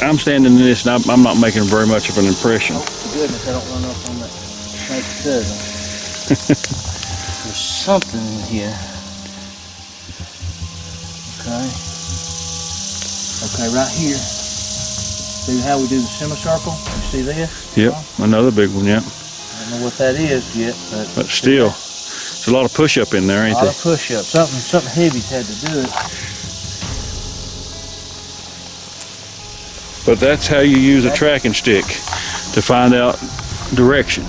I'm standing in this and I'm not making very much of an impression. Oh, goodness, I don't run up on that snake cousin. There's something in here. Okay. Okay, right here. See how we do the semicircle? You see this? Yep, another big one, yep. I don't know what that is yet, but still, there's a lot of push-up in there, ain't there? A lot of push-up. Something heavy's had to do it. But that's how you use a tracking stick to find out direction.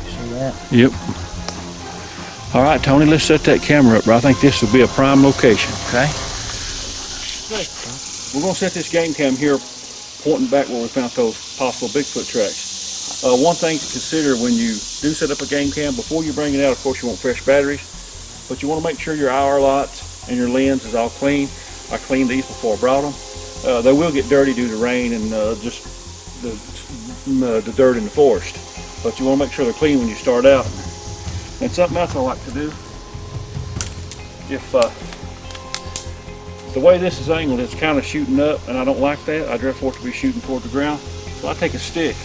See that? Yep. All right, Tony, let's set that camera up. I think this will be a prime location. Okay. We're going to set this game cam here, pointing back where we found those possible Bigfoot tracks. One thing to consider when you do set up a game cam, before you bring it out, of course, you want fresh batteries, but you want to make sure your IR lights and your lens is all clean. I cleaned these before I brought them. They will get dirty due to rain and just the dirt in the forest. But you want to make sure they're clean when you start out. And something else I like to do, if the way this is angled, it's kind of shooting up, and I don't like that. I'd rather for it to be shooting toward the ground. So I take a stick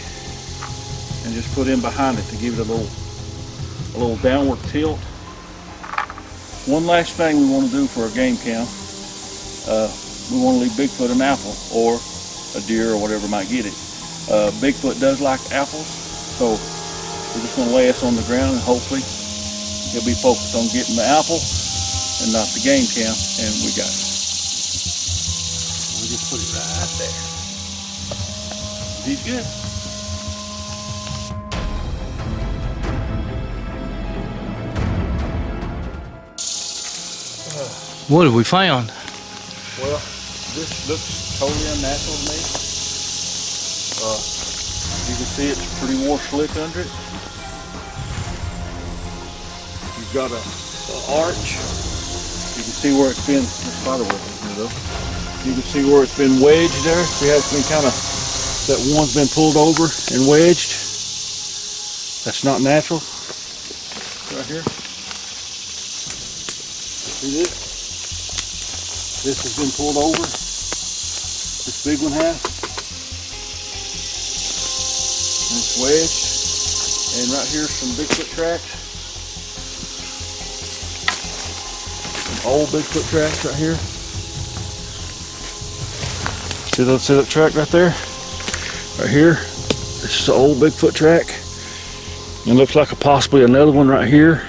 and just put in behind it to give it a little downward tilt. One last thing we want to do for a game cam we want to leave Bigfoot an apple or a deer or whatever might get it. Bigfoot does like apples, so we're just going to lay us on the ground and hopefully he'll be focused on getting the apple and not the game cam, and we got it. We just put it right there. He's good. What have we found? Well, this looks totally unnatural to me. You can see it's pretty more slick under it. You've got an arch. You can see where it's been, there's spider web in here though. You can see where it's been wedged there. See how it's been kind of, that one's been pulled over and wedged. That's not natural. Right here. See this? This has been pulled over. This big one has. And it's wedged. And right here's some Bigfoot tracks. Some old Bigfoot tracks right here. See that track right there? Right here. This is an old Bigfoot track. It looks like possibly another one right here.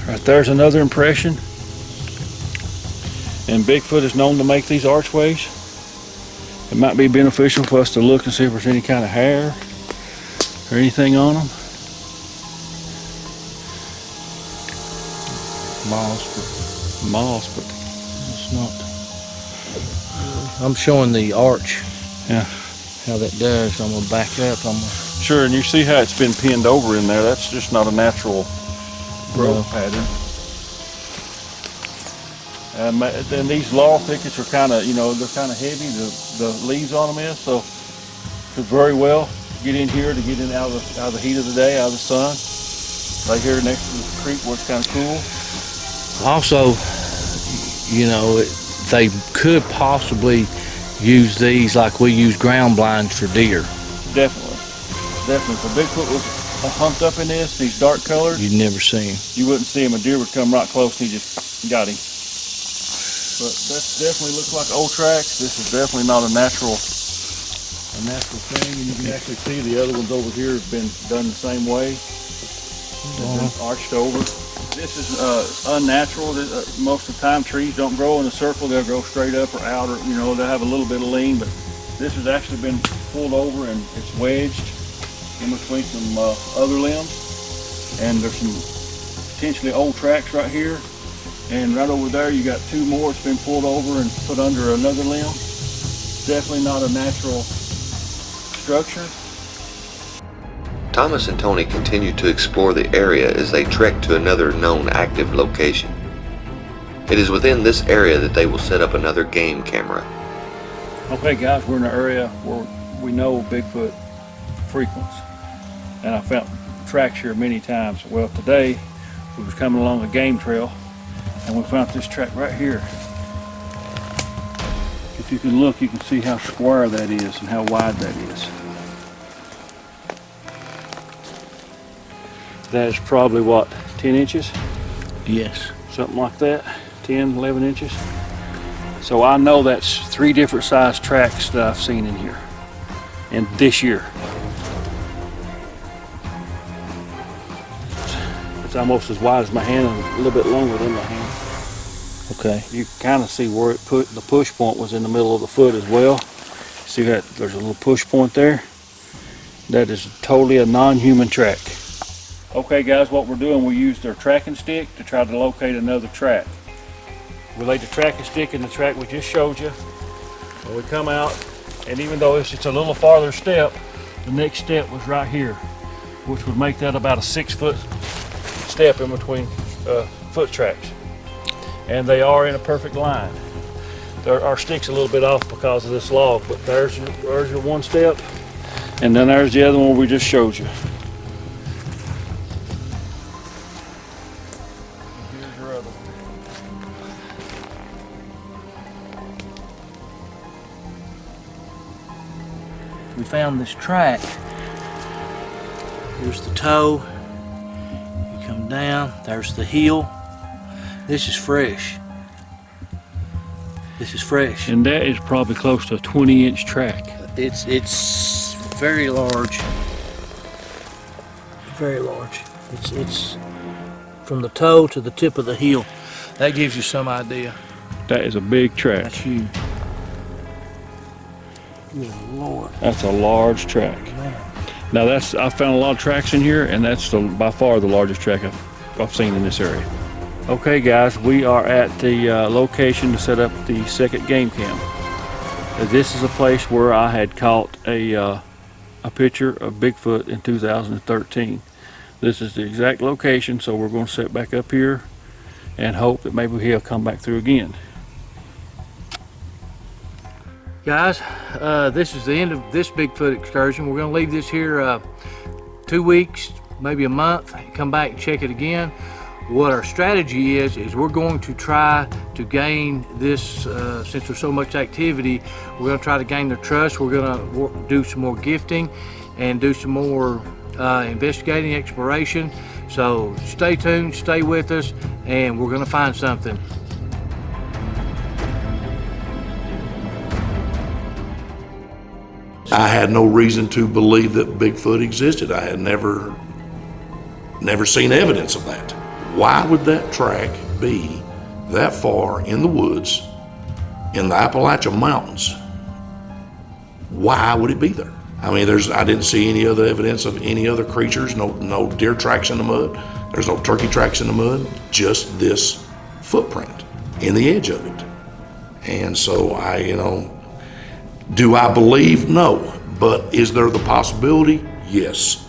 Right there's another impression. And Bigfoot is known to make these archways. It might be beneficial for us to look and see if there's any kind of hair or anything on them. Moss, but it's not. I'm showing the arch. Yeah. How that does. I'm gonna back up. Sure, and you see how it's been pinned over in there. That's just not a natural growth pattern. And these laurel thickets are kind of, they're kind of heavy. The leaves on them is, so could very well get in here to get in out of the heat of the day, out of the sun. Right here next to the creek where it's kind of cool. Also, they could possibly use these like we use ground blinds for deer. Definitely. If a Bigfoot was humped up in this, these dark colors, you'd never see him. You wouldn't see him. A deer would come right close and he just got him. But that definitely looks like old tracks. This is definitely not a natural thing. And you can actually see the other ones over here have been done the same way. They've been arched over. This is unnatural. Most of the time trees don't grow in a circle. They'll grow straight up or out, or they'll have a little bit of lean. But this has actually been pulled over and it's wedged in between some other limbs. And there's some potentially old tracks right here. And right over there you got two more. It's been pulled over and put under another limb. Definitely not a natural structure. Thomas and Tony continue to explore the area as they trek to another known active location. It is within this area that they will set up another game camera. Okay guys, we're in an area where we know Bigfoot frequents. And I found tracks here many times. Well, today we was coming along a game trail and we found this track right here. If you can look, you can see how square that is and how wide that is. That is probably what, 10 inches? Yes. Something like that, 10, 11 inches. So I know that's 3 different size tracks that I've seen in here. And this year. It's almost as wide as my hand and a little bit longer than my hand. Okay. You can kind of see where the push point was in the middle of the foot as well. See that there's a little push point there? That is totally a non-human track. Okay guys, what we're doing, we used our tracking stick to try to locate another track. We laid the tracking stick in the track we just showed you. And we come out, and even though it's just a little farther step, the next step was right here, which would make that about a 6-foot step in between foot tracks. And they are in a perfect line. Our stick's a little bit off because of this log, but there's your one step, and then there's the other one we just showed you. Here's your other one. We found this track. Here's the toe. You come down, there's the heel. This is fresh. This is fresh. And that is probably close to a 20-inch track. It's very large. Very large. It's from the toe to the tip of the heel. That gives you some idea. That is a big track. That's huge. Good Lord. That's a large track. Man. Now I found a lot of tracks in here, and that's by far the largest track I've seen in this area. Okay guys, we are at the location to set up the second game cam. This is a place where I had caught a picture of Bigfoot in 2013. This is the exact location, so we're going to set back up here and hope that maybe he'll come back through again. Guys, this is the end of this Bigfoot excursion. We're going to leave this here 2 weeks, maybe a month, come back and check it again. What our strategy is we're going to try to gain this, since there's so much activity, we're going to try to gain their trust. We're going to do some more gifting and do some more investigating, exploration. So stay tuned, stay with us, and we're going to find something. I had no reason to believe that Bigfoot existed. I had never seen evidence of that. Why would that track be that far in the woods in the Appalachian Mountains? Why would it be there? I mean, I didn't see any other evidence of any other creatures, no deer tracks in the mud, there's no turkey tracks in the mud, just this footprint in the edge of it. And so do I believe? No. But is there the possibility? Yes.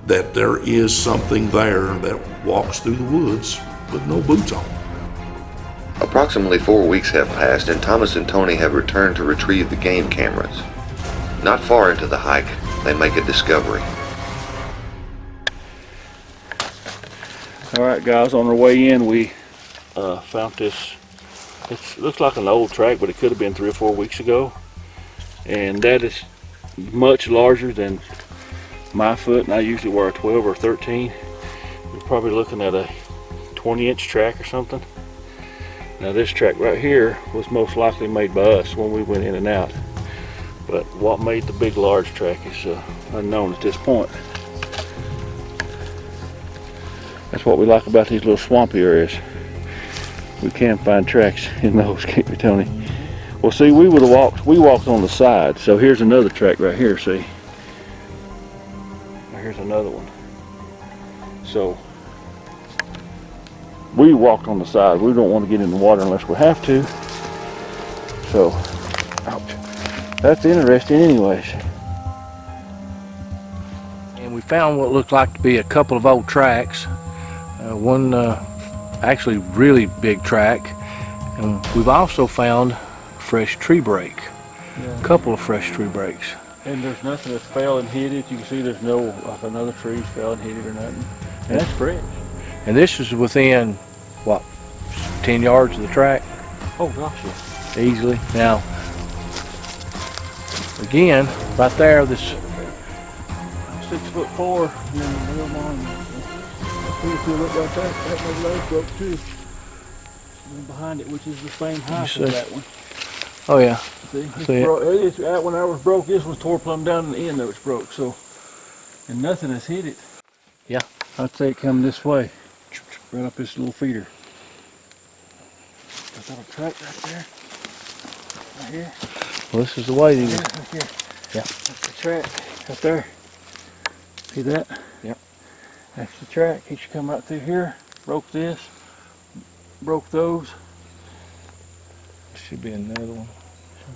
That there is something there that walks through the woods with no boots on. Approximately 4 weeks have passed and Thomas and Tony have returned to retrieve the game cameras. Not far into the hike, they make a discovery. All right guys, on our way in we found this. It looks like an old track, but it could have been 3 or 4 weeks ago. And that is much larger than my foot, and I usually wear a 12 or 13. We're probably looking at a 20-inch track or something. Now this track right here was most likely made by us when we went in and out. But what made the big large track is unknown at this point. That's what we like about these little swampy areas. We can find tracks in those, can't we, Tony? Well, see, we walked on the side. So here's another track right here, see? Here's another one. So we walked on the side. We don't want to get in the water unless we have to. So, ouch. That's interesting anyways. And we found what looked like to be a couple of old tracks. One actually really big track. And we've also found fresh tree break. Yeah. A couple of fresh tree breaks. And there's nothing that's fell and hit it. You can see there's no, like another tree fell and hit it or nothing. And that's fresh. And this is within, what, 10 yards of the track? Oh gosh, yeah. Easily. Now, again, right there, this 6'4", and then the real mine. If you look right there, that leg broke too. And behind it, which is the same height as that one. Oh yeah. See that one that was broke. This was tore plumb down in the end of it's broke. So, and nothing has hit it. Yeah. I'd say it come this way, right up this little feeder. Got that track right there, right here. Well, this is the way. Right here. Yeah. That's the track right there. See that? Yep. That's the track. He should come right through here. Broke this. Broke those. Should be another one.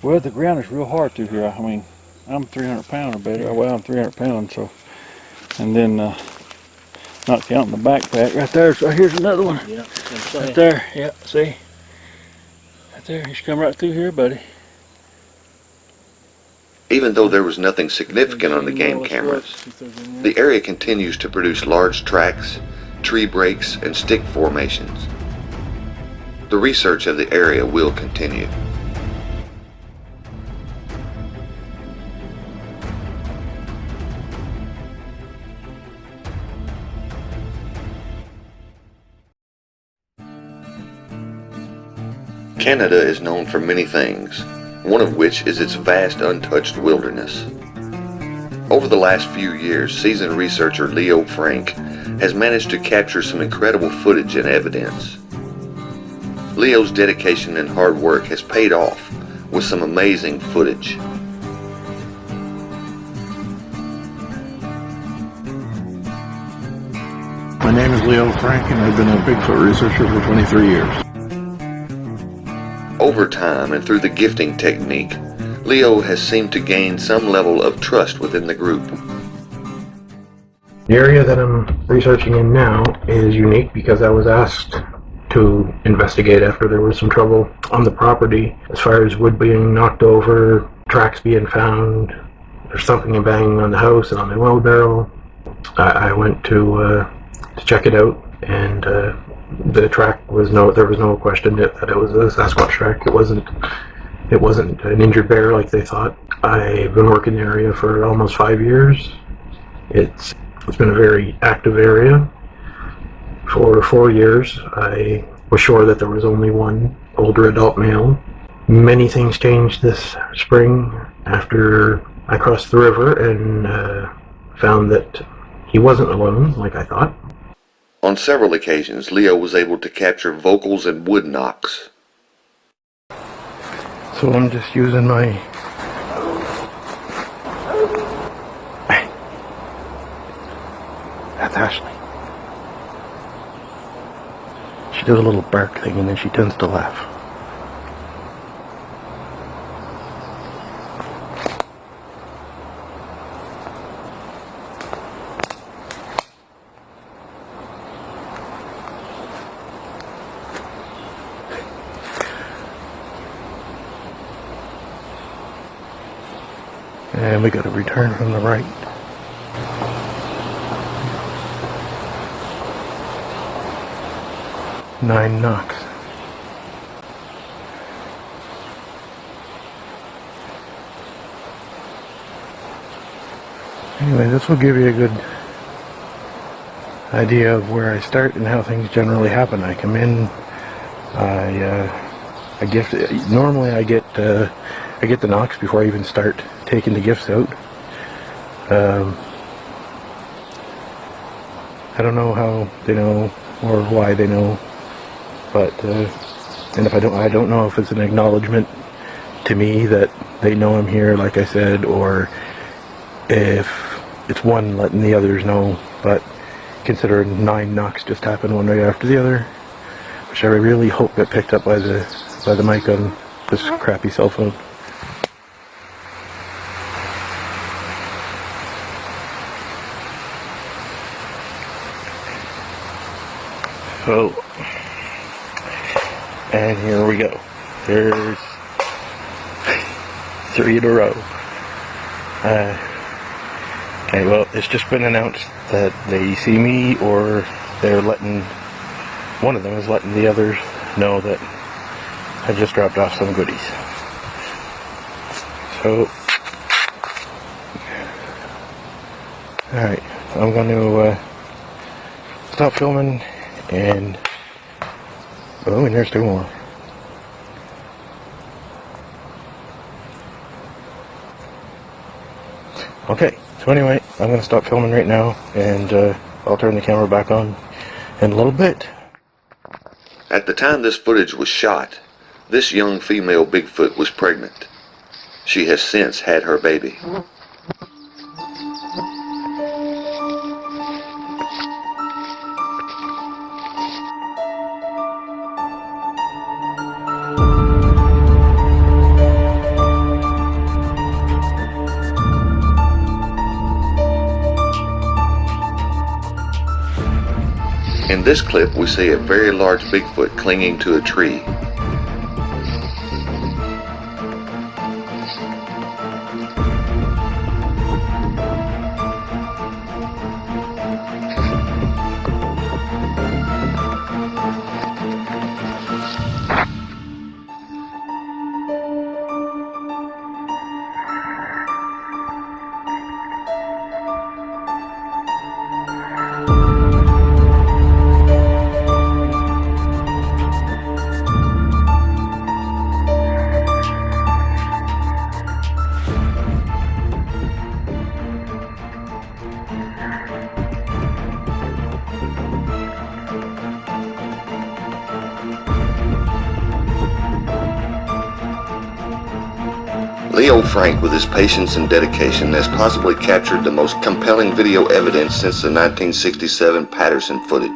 Well, the ground is real hard through here. I mean, I'm 300 pounds or better. Well, I'm 300 pounds, so. And then, not counting the backpack. Right there, so here's another one. Yeah. Right there, yeah, see? Right there, you should come right through here, buddy. Even though there was nothing significant on the game cameras, the area continues to produce large tracks, tree breaks, and stick formations. The research of the area will continue. Canada is known for many things, one of which is its vast untouched wilderness. Over the last few years, seasoned researcher Leo Frank has managed to capture some incredible footage and evidence. Leo's dedication and hard work has paid off with some amazing footage. My name is Leo Frank, and I've been a Bigfoot researcher for 23 years. Over time and through the gifting technique, Leo has seemed to gain some level of trust within the group. The area that I'm researching in now is unique because I was asked to investigate after there was some trouble on the property as far as wood being knocked over, tracks being found, there's something banging on the house and on the wheelbarrow. I went to check it out, and the track was there was no question that it was a Sasquatch track. It wasn't an injured bear like they thought. I've been working the area for almost 5 years. It's been a very active area. For 4 years, I was sure that there was only one older adult male. Many things changed this spring after I crossed the river and found that he wasn't alone like I thought. On several occasions, Leo was able to capture vocals and wood knocks. So I'm just using my that's Ashley. She does a little bark thing and then she tends to laugh. And we got a return from the right. Nine knocks. Anyway, this will give you a good idea of where I start and how things generally happen. I come in, I gift. Normally, I get the knocks before I even start taking the gifts out. I don't know how they know or why they know, but and if I don't know if it's an acknowledgement to me that they know I'm here, like I said, or if it's one letting the others know. But considering 9 knocks just happened one right after the other, which I really hope got picked up by the mic on this crappy cell phone. So, and here we go. There's 3 in a row. Okay, well, it's just been announced that they see me, or they're letting, one of them is letting the others know that I just dropped off some goodies. So, alright, I'm going to stop filming. And oh, and there's 2 more. Okay, so anyway, I'm going to stop filming right now, and I'll turn the camera back on in a little bit. At the time this footage was shot, this young female Bigfoot was pregnant. She has since had her baby. In this clip, we see a very large Bigfoot clinging to a tree. Leo Frank, with his patience and dedication, has possibly captured the most compelling video evidence since the 1967 Patterson footage.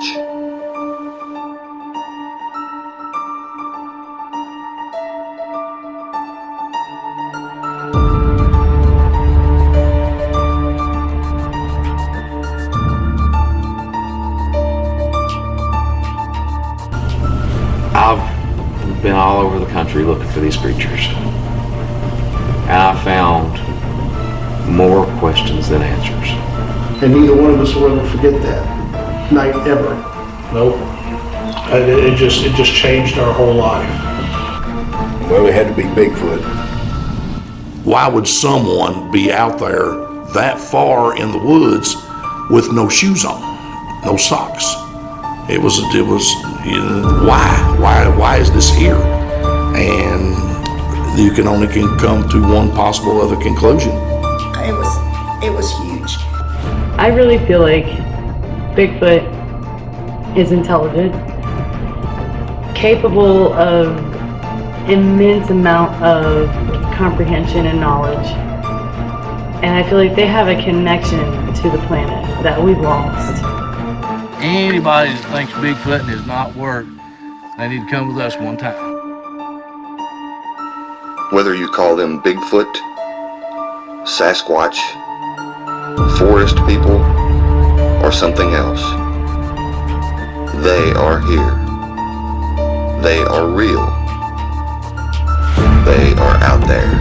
I've been all over the country looking for these creatures, and I found more questions than answers. And neither one of us will ever forget that night ever. Nope. It just changed our whole life. Well, it had to be Bigfoot. Why would someone be out there that far in the woods with no shoes on, no socks? It was, you know, why is this here? And you can only come to one possible other conclusion. It was huge. I really feel like Bigfoot is intelligent, capable of immense amount of comprehension and knowledge. And I feel like they have a connection to the planet that we've lost. Anybody that thinks Bigfoot does not work, they need to come with us one time. Whether you call them Bigfoot, Sasquatch, forest people, or something else, they are here. They are real. They are out there.